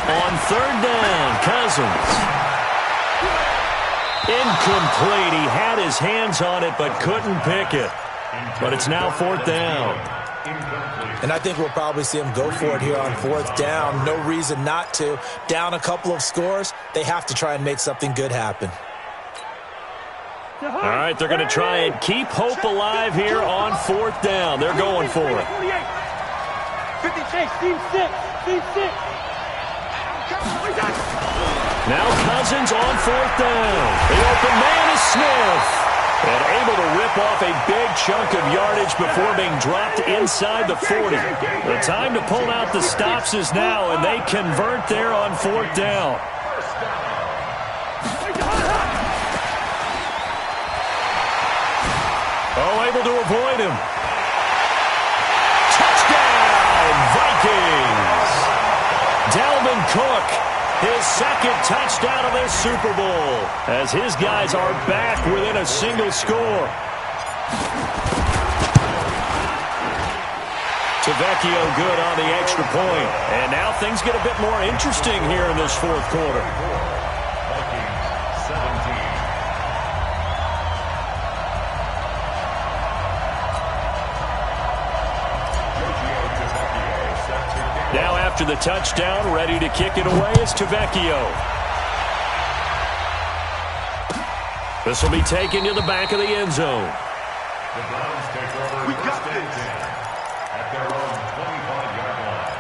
On 3rd down, Cousins. Incomplete. He had his hands on it but couldn't pick it. But it's now 4th down. And I think we'll probably see him go for it here on 4th down. No reason not to. Down a couple of scores, they have to try and make something good happen. All right, they're going to try and keep hope alive here on 4th down. They're going for it. 56, team 6. Now Cousins on 4th down. The open man is Smith. And able to rip off a big good chunk of yardage before being dropped inside the 40. The time to pull out the stops is now, and they convert there on 4th down. Oh, able to avoid him. Touchdown, Vikings! Dalvin Cook, his second touchdown of this Super Bowl, as his guys are back within a single score. Tavecchio good on the extra point. And now things get a bit more interesting here in this 4th quarter. Now after the touchdown, ready to kick it away is Tavecchio. This will be taken to the back of the end zone. The Browns take over first and 10 at their own 25-yard line.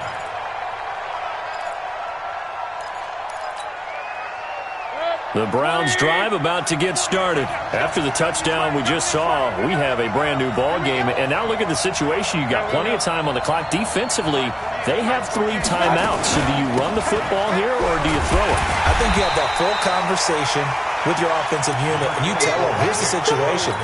The Browns drive about to get started. After the touchdown we just saw, we have a brand new ball game. And now look at the situation. You got plenty of time on the clock. Defensively, they have 3 timeouts. So do you run the football here or do you throw it? I think you have that full conversation with your offensive unit, and you tell them, here's the situation.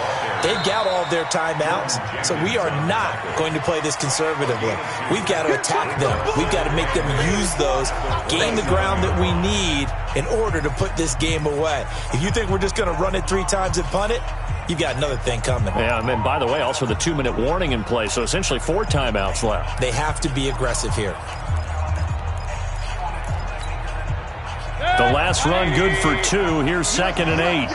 They've got all of their timeouts, so we are not going to play this conservatively. We've got to attack them. We've got to make them use those, gain the ground that we need in order to put this game away. If you think we're just going to run it 3 times and punt it, you've got another thing coming. Yeah, and by the way, also the 2-minute warning in play, so essentially 4 timeouts left. They have to be aggressive here. The last run good for 2. Here's 2nd and 8.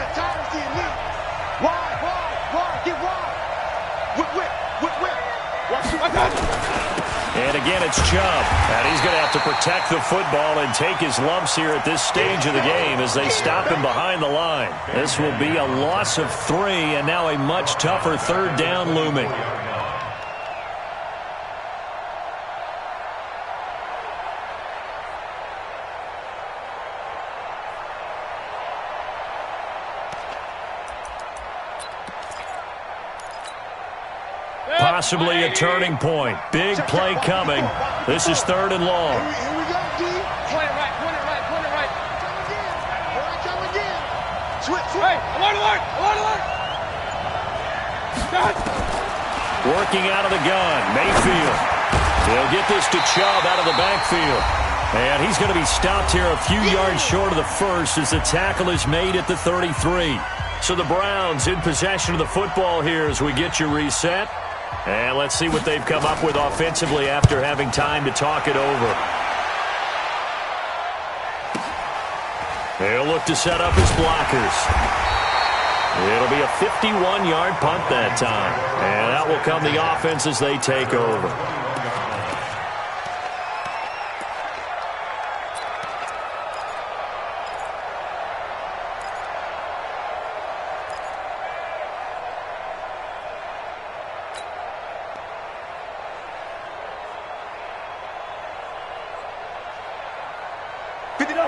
And again, it's Chubb. And he's going to have to protect the football and take his lumps here at this stage of the game as they stop him behind the line. This will be a loss of 3, and now a much tougher 3rd down looming. Possibly a turning point. Big play coming. This is 3rd and long. Here we go, D. Point it right, point it right, point it right. Come again. Switch. Hey, alert. Working out of the gun. Mayfield. He'll get this to Chubb out of the backfield. And he's going to be stopped here a few yards short of the first as the tackle is made at the 33. So the Browns in possession of the football here as we get you reset. And let's see what they've come up with offensively after having time to talk it over. They'll look to set up his blockers. It'll be a 51-yard punt that time. And out will come the offense as they take over.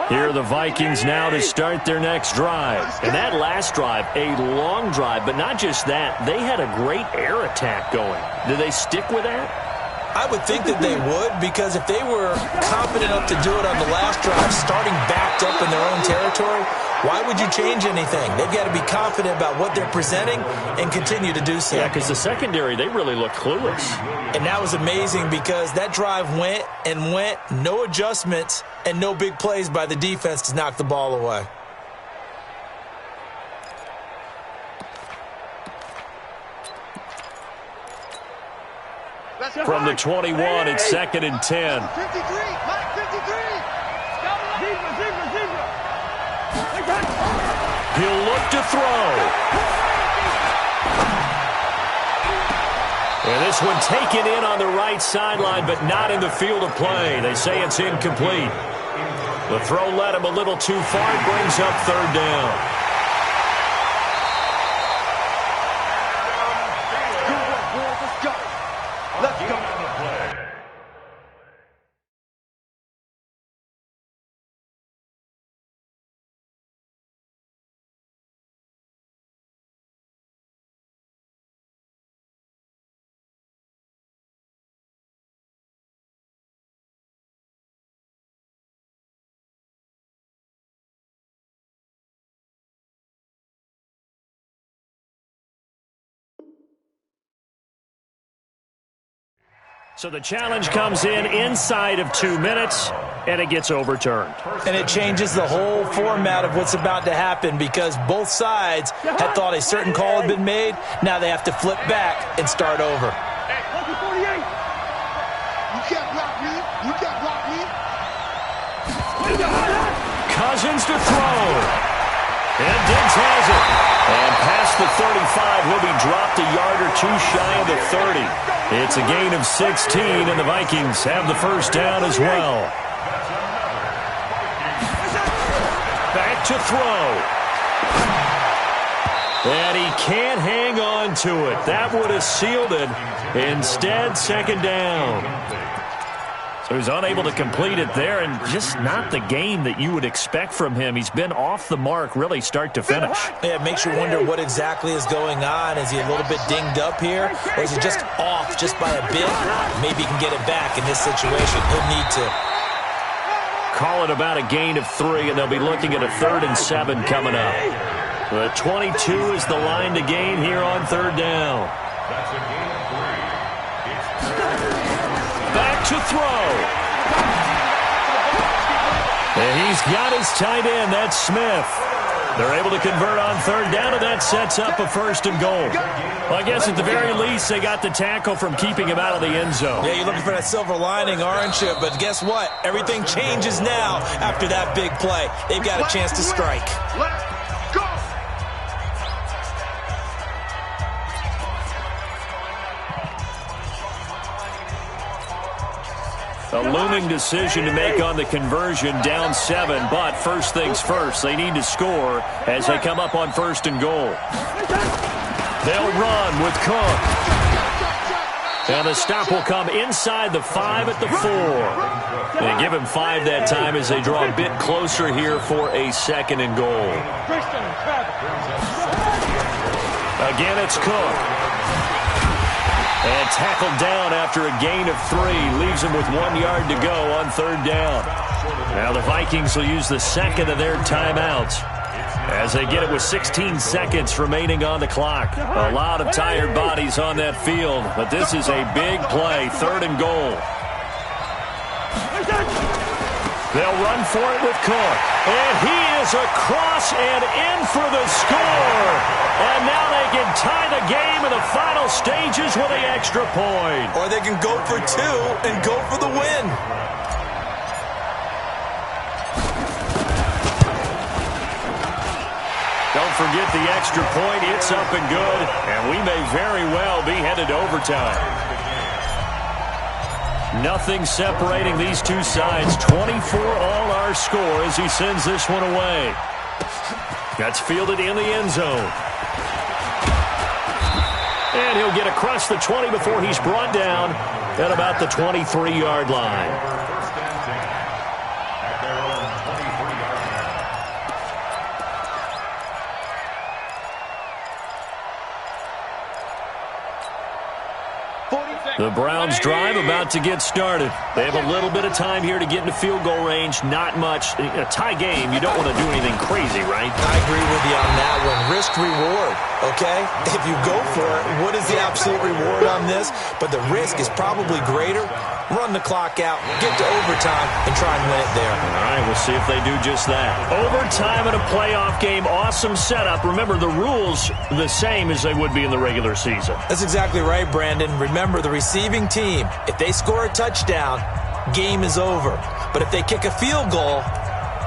Here are the Vikings now to start their next drive. And that last drive, a long drive, but not just that. They had a great air attack going. Do they stick with that? I would think that they would, because if they were confident enough to do it on the last drive, starting backed up in their own territory, why would you change anything? They've got to be confident about what they're presenting and continue to do so. Yeah, because the secondary, they really looked clueless. And that was amazing because that drive went and went, no adjustments, and no big plays by the defense to knock the ball away. From the 21, it's 2nd and 10. 53, Mike 53. He'll look to throw. And this one taken in on the right sideline, but not in the field of play. They say it's incomplete. The throw led him a little too far, brings up 3rd down. So the challenge comes in inside of 2 minutes, and it gets overturned. And it changes the whole format of what's about to happen because both sides had thought a certain call had been made. Now they have to flip back and start over. You can't block me. You can't block me. Cousins to throw. And Diggs has it. And past the 35, he'll be dropped a yard or two shy of the 30. It's a gain of 16, and the Vikings have the first down as well. Back to throw. And he can't hang on to it. That would have sealed it. Instead, second down. So he's unable to complete it there, and just not the game that you would expect from him. He's been off the mark really start to finish. Yeah, it makes you wonder what exactly is going on. Is he a little bit dinged up here, or is he just off just by a bit? Maybe he can get it back in this situation. He'll need to. Call it about a gain of 3, and they'll be looking at a 3rd and 7 coming up. The 22 is the line to gain here on 3rd down. That's a gain of 3. Back to throw. And he's got his tight end. That's Smith. They're able to convert on 3rd down, and that sets up a 1st and goal. Well, I guess at the very least, they got the tackle from keeping him out of the end zone. Yeah, you're looking for that silver lining, aren't you? But guess what? Everything changes now after that big play. They've got a chance to strike. Let's go. A looming decision to make on the conversion, down 7, but first things first, they need to score as they come up on 1st and goal. They'll run with Cook. And the stop will come inside the 5 at the 4. They give him 5 that time as they draw a bit closer here for a 2nd and goal. Again, it's Cook. And tackled down after a gain of 3. Leaves him with 1 yard to go on 3rd down. Now the Vikings will use the 2nd of their timeouts as they get it with 16 seconds remaining on the clock. A lot of tired bodies on that field, but this is a big play. 3rd and goal. They'll run for it with Cook. And he is across and in for the score. And now they can tie the game in the final stages with the extra point. Or they can go for 2 and go for the win. Don't forget the extra point. It's up and good. And we may very well be headed to overtime. Nothing separating these two sides. 24 all our score as he sends this one away. That's fielded in the end zone. And he'll get across the 20 before he's brought down at about the 23-yard line. The Browns drive about to get started. They have a little bit of time here to get into field goal range. Not much. In a tie game, you don't want to do anything crazy, right? I agree with you on that one. Risk-reward, okay? If you go for it, what is the absolute reward on this? But the risk is probably greater. Run the clock out, get to overtime, and try and win it there. All right, we'll see if they do just that. Overtime in a playoff game, awesome setup. Remember, the rules the same as they would be in the regular season. That's exactly right, Brandon. Remember, the receiving team, if they score a touchdown, game is over. But if they kick a field goal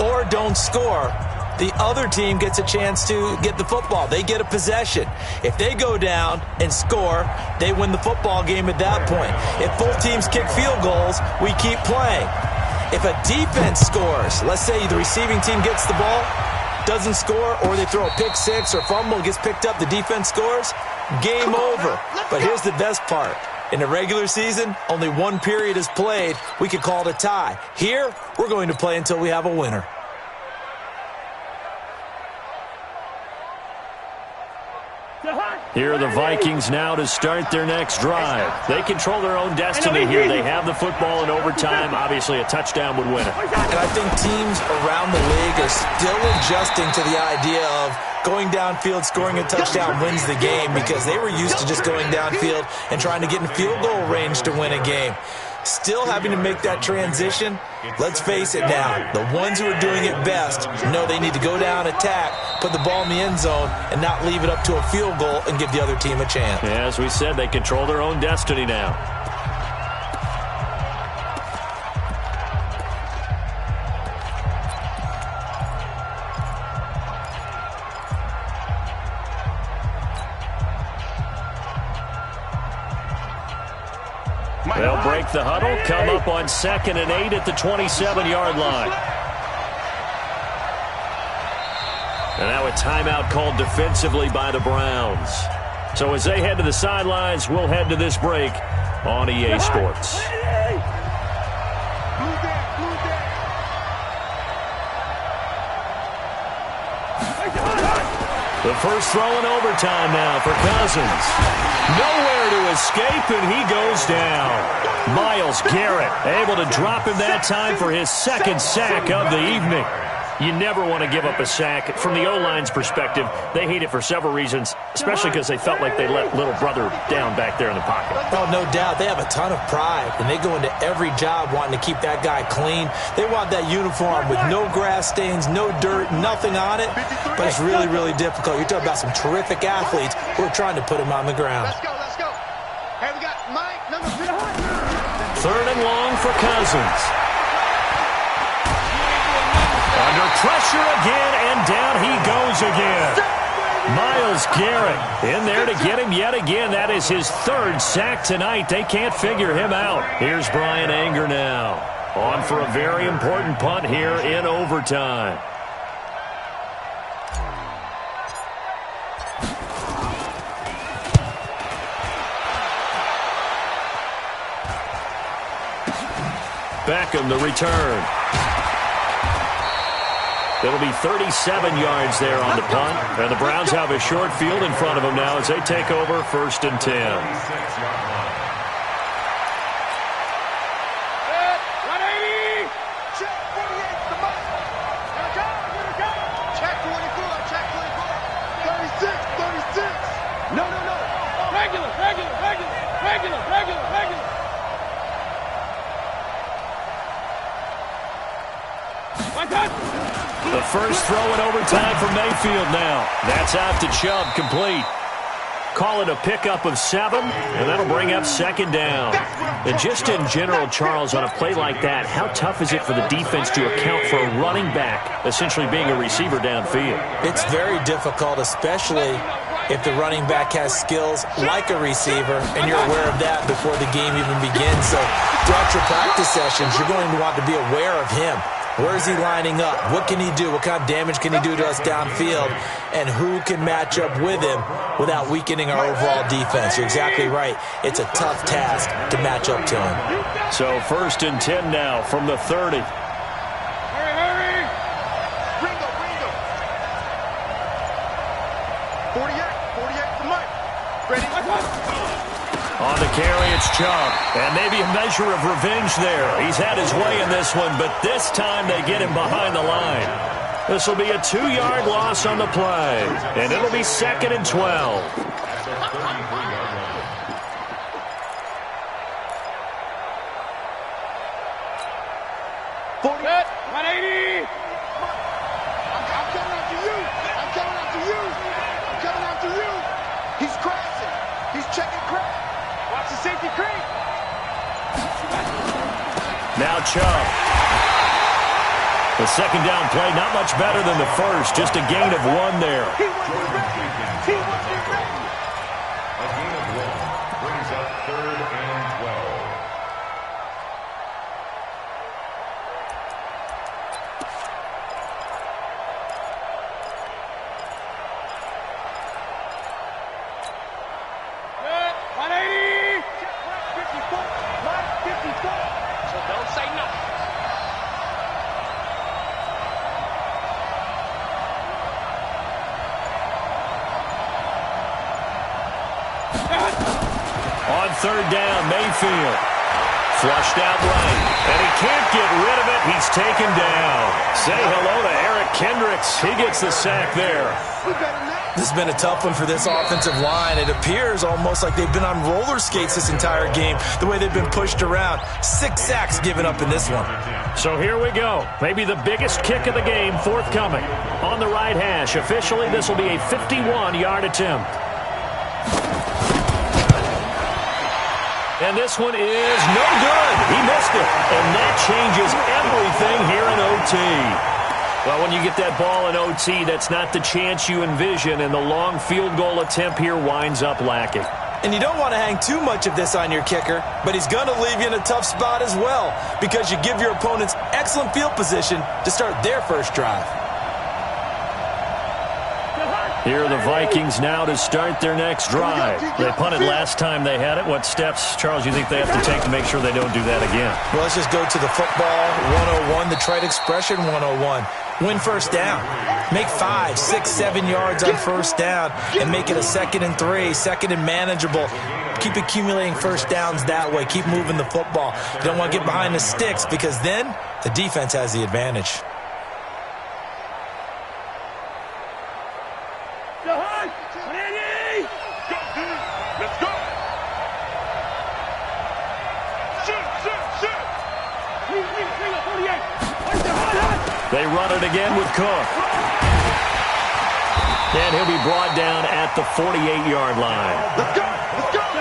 or don't score, the other team gets a chance to get the football. They get a possession. If they go down and score, they win the football game at that point. If both teams kick field goals, we keep playing. If a defense scores, let's say the receiving team gets the ball, doesn't score, or they throw a pick six or fumble, gets picked up, the defense scores, game over. But here's the best part. In the regular season, only one period is played. We could call it a tie. Here, we're going to play until we have a winner. Here are the Vikings now to start their next drive. They control their own destiny here. They have the football in overtime. Obviously, a touchdown would win it. And I think teams around the league are still adjusting to the idea of going downfield, scoring a touchdown wins the game because they were used to just going downfield and trying to get in field goal range to win a game. Still having to make that transition. Let's face it now, the ones who are doing it best know they need to go down, attack, put the ball in the end zone, and not leave it up to a field goal and give the other team a chance. Yeah, as we said, they control their own destiny now. They'll break the huddle, come up on 2nd and 8 at the 27-yard line. And now a timeout called defensively by the Browns. So as they head to the sidelines, we'll head to this break on EA Sports. The first throw in overtime now for Cousins. Nowhere to escape, and he goes down. Myles Garrett able to drop him that time for his 2nd sack of the evening. You never want to give up a sack. From the O-line's perspective, they hate it for several reasons, especially because they felt like they let little brother down back there in the pocket. Oh, no doubt. They have a ton of pride, and they go into every job wanting to keep that guy clean. They want that uniform with no grass stains, no dirt, nothing on it, but it's really, really difficult. You're talking about some terrific athletes who are trying to put him on the ground. Let's go, let's go. Hey, we got Mike, number 3. 3rd and long for Cousins. Under pressure again, and down he goes again. Myles Garrett in there to get him yet again. That is his 3rd sack tonight. They can't figure him out. Here's Brian Anger now. On for a very important punt here in overtime. Beckham the return. It'll be 37 yards there on the punt. And the Browns have a short field in front of them now as they take over 1st and 10. 180. Check 48, the mark. Check 24, check 24. 36, 36. No. Regular. One touch. The first throw in overtime for Mayfield now. That's out to Chubb, complete. Call it a pickup of 7, and that'll bring up 2nd down. And just in general, Charles, on a play like that, how tough is it for the defense to account for a running back essentially being a receiver downfield? It's very difficult, especially if the running back has skills like a receiver, and you're aware of that before the game even begins. So throughout your practice sessions, you're going to want to be aware of him. Where is he lining up? What can he do? What kind of damage can he do to us downfield? And who can match up with him without weakening our overall defense? You're exactly right. It's a tough task to match up to him. So 1st and 10 now from the 30. Hurry. Ringo. 48 for Mike. Ready? On the carry, it's Chubb. And maybe a measure of revenge there. He's had his way in this one, but this time they get him behind the line. This will be a 2-yard loss on the play. And it'll be 2nd and 12. Set, 180. I'm coming after you. He's crashing. He's checking crack. Watch the safety creep. Now Chubb. The 2nd down play, not much better than the first. Just a gain of 1 there. A gain of 1 brings up 3rd and 12. Set, 180. 54. Mike, 54. So don't say nothing. On 3rd down, Mayfield. Flushed out right. And he can't get rid of it. He's taken down. Say hello to Eric Kendricks. He gets the sack there. This has been a tough one for this offensive line. It appears almost like they've been on roller skates this entire game, the way they've been pushed around. 6 sacks given up in this one. So here we go. Maybe the biggest kick of the game forthcoming. On the right hash. Officially, this will be a 51-yard attempt. And this one is no good. He missed it. And that changes everything here in OT. Well, when you get that ball in OT, that's not the chance you envision, and the long field goal attempt here winds up lacking. And you don't want to hang too much of this on your kicker, but he's going to leave you in a tough spot as well because you give your opponents excellent field position to start their first drive. Here are the Vikings now to start their next drive. They punted last time they had it. What steps, Charles, you think they have to take to make sure they don't do that again? Well, let's just go to the football 101, the trite expression 101. Win first down. Make 5, 6, 7 yards on first down and make it a 2nd and 3, 2nd and manageable. Keep accumulating first downs that way. Keep moving the football. You don't want to get behind the sticks because then the defense has the advantage. They run it again with Cook. And he'll be brought down at the 48-yard line.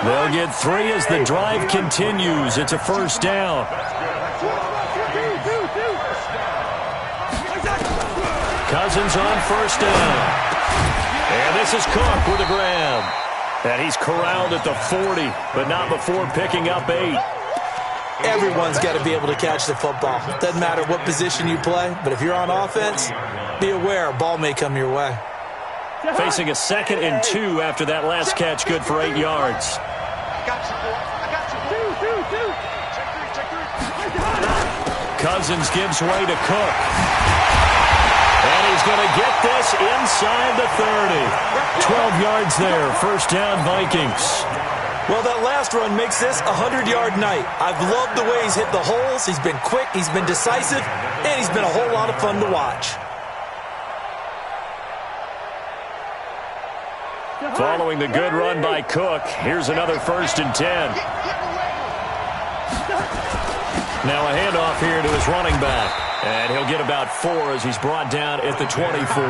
They'll get 3 as the drive continues. It's a first down. Cousins on first down. And this is Cook with a grab. And he's corralled at the 40, but not before picking up 8. Everyone's got to be able to catch the football. Doesn't matter what position you play, but if you're on offense, be aware a ball may come your way. Facing a 2nd and 2 after that last catch, good for 8 yards. Cousins gives way to Cook. And he's going to get this inside the 30. 12 yards there, first down Vikings. Well, that last run makes this a 100-yard night. I've loved the way he's hit the holes. He's been quick, he's been decisive, and he's been a whole lot of fun to watch. Following the good run by Cook, here's another 1st and 10. Now a handoff here to his running back. And he'll get about 4 as he's brought down at the 24.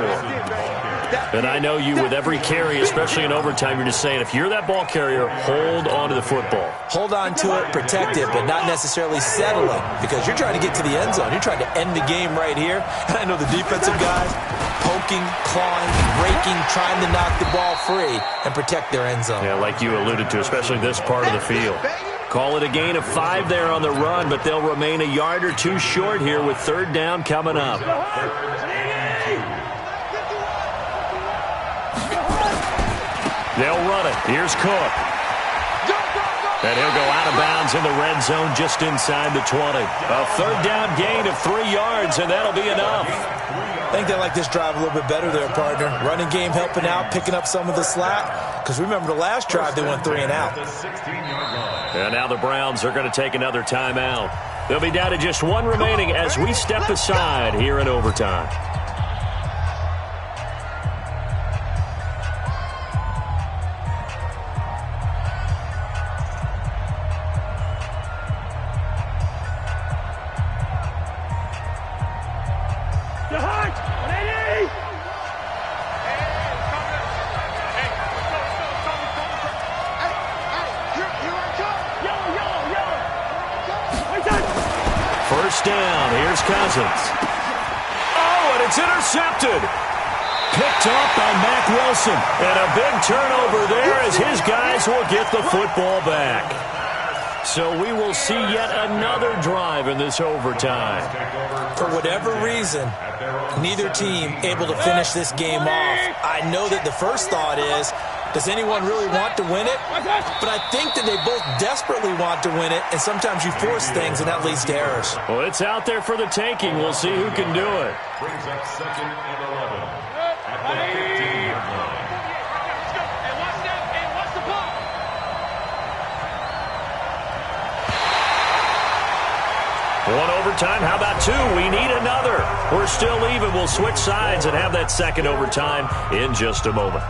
And I know you, with every carry, especially in overtime, you're just saying, if you're that ball carrier, hold on to the football. Hold on to it, protect it, but not necessarily settle it, because you're trying to get to the end zone. You're trying to end the game right here. And I know the defensive guys poking, clawing, breaking, trying to knock the ball free and protect their end zone. Yeah, like you alluded to, especially this part of the field. Call it a gain of 5 there on the run, but they'll remain a yard or 2 short here with 3rd down coming up. They'll run it. Here's Cook. And he'll go out of bounds in the red zone just inside the 20. A 3rd down gain of 3 yards, and that'll be enough. I think they like this drive a little bit better there, partner. Running game helping out, picking up some of the slack. Because remember, the last drive, they went 3 and out. And now the Browns are going to take another timeout. They'll be down to just 1 remaining as we step aside here in overtime. First down, here's Cousins. Oh, and it's intercepted. Picked off by Mack Wilson. And a big turnover there as his guys will get the football back. So we will see yet another drive in this overtime. For whatever reason, neither team able to finish this game off. I know that the first thought is, does anyone really want to win it? But I think that they both desperately want to win it, and sometimes you force things, and that leads to errors. Well, it's out there for the taking. We'll see who can do it. Brings up 2nd and 11 at the 15-yard line. overtime. How about 2? We need another. We're still even. We'll switch sides and have that second overtime in just a moment.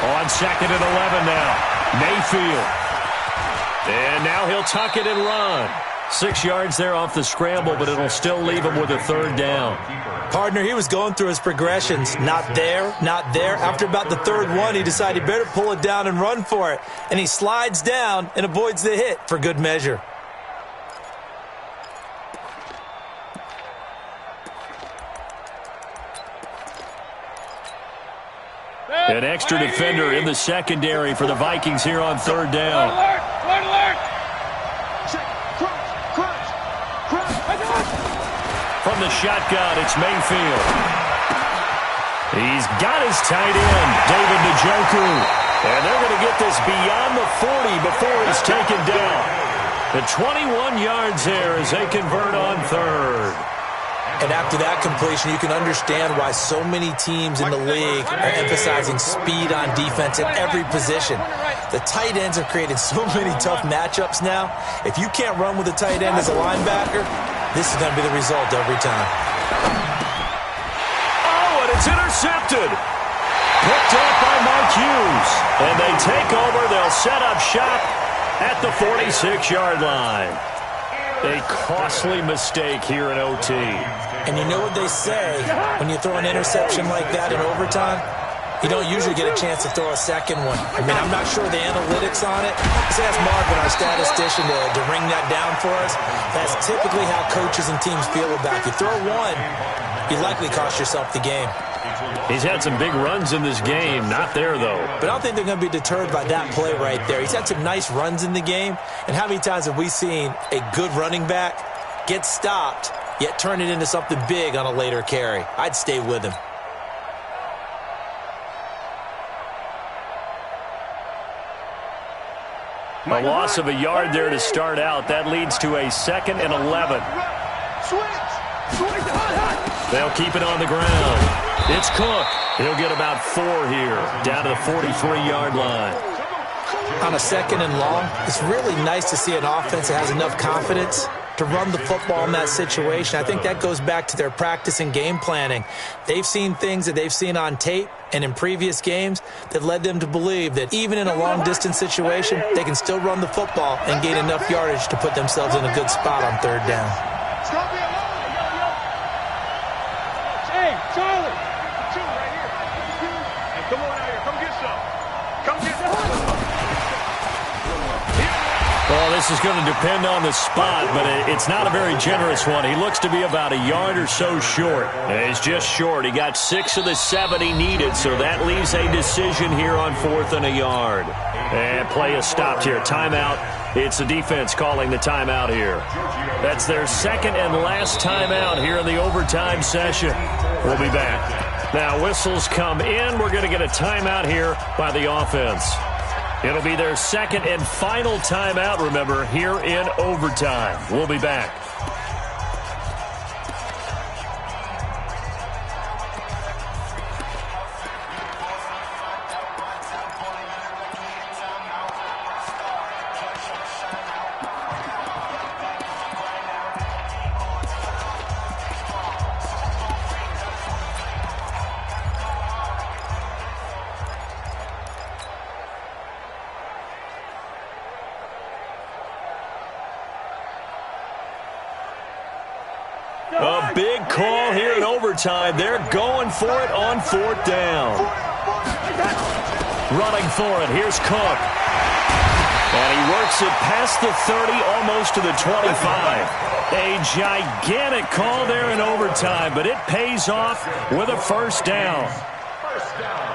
On 2nd and 11 now. Mayfield. And now he'll tuck it and run. 6 yards there off the scramble, but it'll still leave him with a 3rd down. Partner, he was going through his progressions. Not there, not there. After about the 3rd one, he decided he better pull it down and run for it. And he slides down and avoids the hit for good measure. An extra defender in the secondary for the Vikings here on 3rd down. From the shotgun, it's Mayfield. He's got his tight end, David Njoku. And they're going to get this beyond the 40 before he's taken down. The 21 yards there as they convert on 3rd. And after that completion, you can understand why so many teams in the league are emphasizing speed on defense at every position. The tight ends have created so many tough matchups now. If you can't run with a tight end as a linebacker, this is going to be the result every time. Oh, and it's intercepted. Picked up by Mark Hughes. And they take over. They'll set up shop at the 46-yard line. A costly mistake here in OT. And you know what they say, when you throw an interception like that in overtime, you don't usually get a chance to throw a second one. I mean, I'm not sure the analytics on it. Let's ask Marvin, our statistician, to ring that down for us. That's typically how coaches and teams feel about you. Throw one, you likely cost yourself the game. He's had some big runs in this game. Not there, though. But I don't think they're going to be deterred by that play right there. He's had some nice runs in the game. And how many times have we seen a good running back get stopped, yet turn it into something big on a later carry? I'd stay with him. A loss of a yard there to start out. That leads to a 2nd and 11. They'll keep it on the ground. It's Cook. He'll get about 4 here, down to the 43-yard line. On a 2nd and long, it's really nice to see an offense that has enough confidence to run the football in that situation. I think that goes back to their practice and game planning. They've seen things that they've seen on tape and in previous games that led them to believe that even in a long-distance situation, they can still run the football and gain enough yardage to put themselves in a good spot on 3rd down. Hey, Charlie! 2 right here. Hey, come on out here. Come get some. Come get some. Well, this is going to depend on the spot, but it's not a very generous one. He looks to be about a yard or so short. He's just short. He got 6 of the 7 he needed, so that leaves a decision here on 4th and a yard. And play is stopped here. Timeout. It's the defense calling the timeout here. That's their 2nd and last timeout here in the overtime session. We'll be back. Now, whistles come in. We're going to get a timeout here by the offense. It'll be their 2nd and final timeout, remember, here in overtime. We'll be back. A big call here in overtime. They're going for it on 4th down. Running for it. Here's Cook. And he works it past the 30, almost to the 25. A gigantic call there in overtime, but it pays off with a 1st down. First down.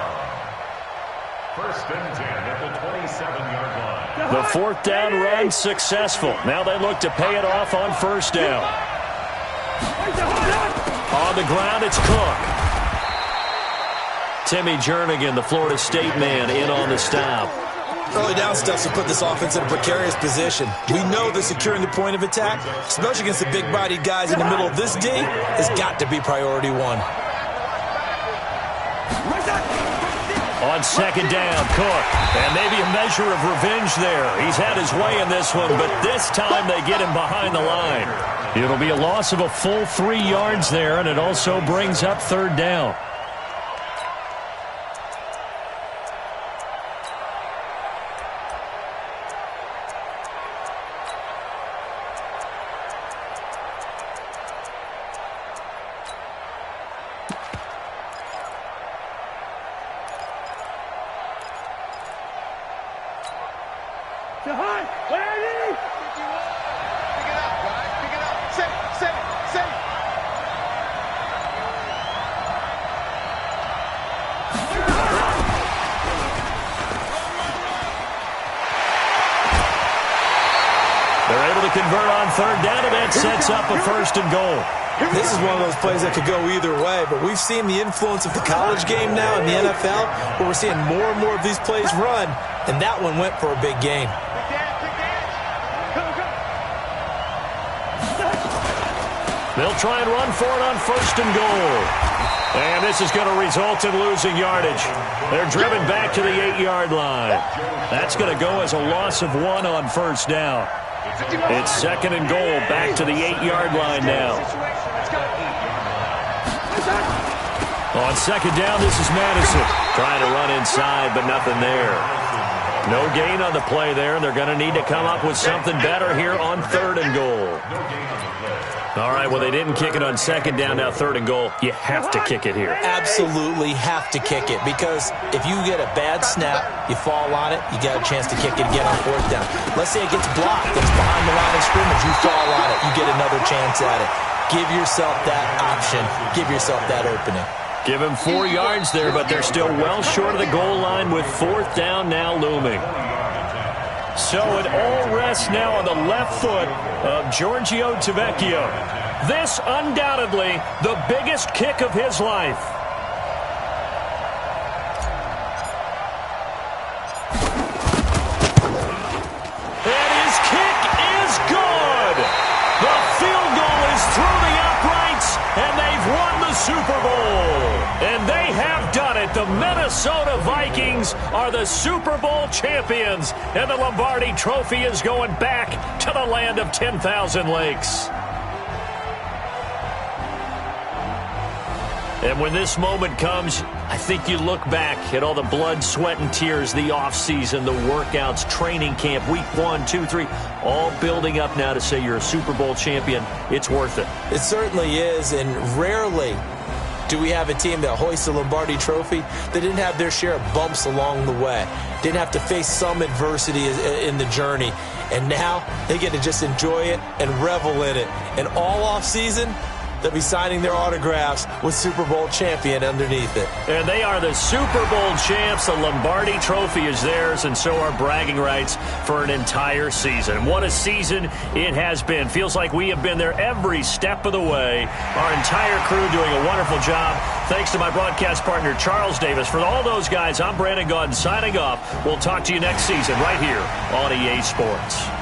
1st and 10 at the 27-yard line. The fourth down run successful. Now they look to pay it off on first down. On the ground, it's Cook. Timmy Jernigan, the Florida State man, in on the stop. Early down stuff to put this offense in a precarious position. We know that securing the point of attack, especially against the big-bodied guys in the middle of this D, has got to be priority one. On second down, Cook. And maybe a measure of revenge there. He's had his way in this one, but this time they get him behind the line. It'll be a loss of a full 3 yards there, and it also brings up third down. They're able to convert on third down, and that sets up a first and goal. This is one of those plays that could go either way, but we've seen the influence of the college game now in the NFL, where we're seeing more and more of these plays run, and that one went for a big gain. They'll try and run for it on first and goal. And this is going to result in losing yardage. They're driven back to the 8-yard line. That's going to go as a loss of 1 on first down. It's second and goal, back to the 8-yard line now. On second down, this is Madison. Trying to run inside, but nothing there. No gain on the play there, and they're going to need to come up with something better here on third and goal. All right, well, they didn't kick it on second down, now third and goal. You have to kick it here. Absolutely have to kick it, because if you get a bad snap, you fall on it, you got a chance to kick it again on fourth down. Let's say it gets blocked, it's behind the line of scrimmage, you fall on it, you get another chance at it. Give yourself that option. Give yourself that opening. Give him 4 yards there, but they're still well short of the goal line with fourth down now looming. So it all rests now on the left foot of Giorgio Tavecchio. This undoubtedly the biggest kick of his life. And his kick is good. The field goal is through the uprights, and they've won the Super Bowl. And they have done it. The Minnesota Vikings are the Super Bowl champions, and the Lombardi Trophy is going back to the land of 10,000 lakes. And when this moment comes, I think you look back at all the blood, sweat, and tears, the offseason, the workouts, training camp, week 1, 2, 3, all building up now to say you're a Super Bowl champion. It's worth it. It certainly is, and rarely do we have a team that hoists a Lombardi Trophy that didn't have their share of bumps along the way, didn't have to face some adversity in the journey, and now they get to just enjoy it and revel in it. And all offseason, they'll be signing their autographs with Super Bowl champion underneath it. And they are the Super Bowl champs. The Lombardi Trophy is theirs, and so are bragging rights for an entire season. What a season it has been. Feels like we have been there every step of the way. Our entire crew doing a wonderful job. Thanks to my broadcast partner, Charles Davis. For all those guys, I'm Brandon Gaudin signing off. We'll talk to you next season right here on EA Sports.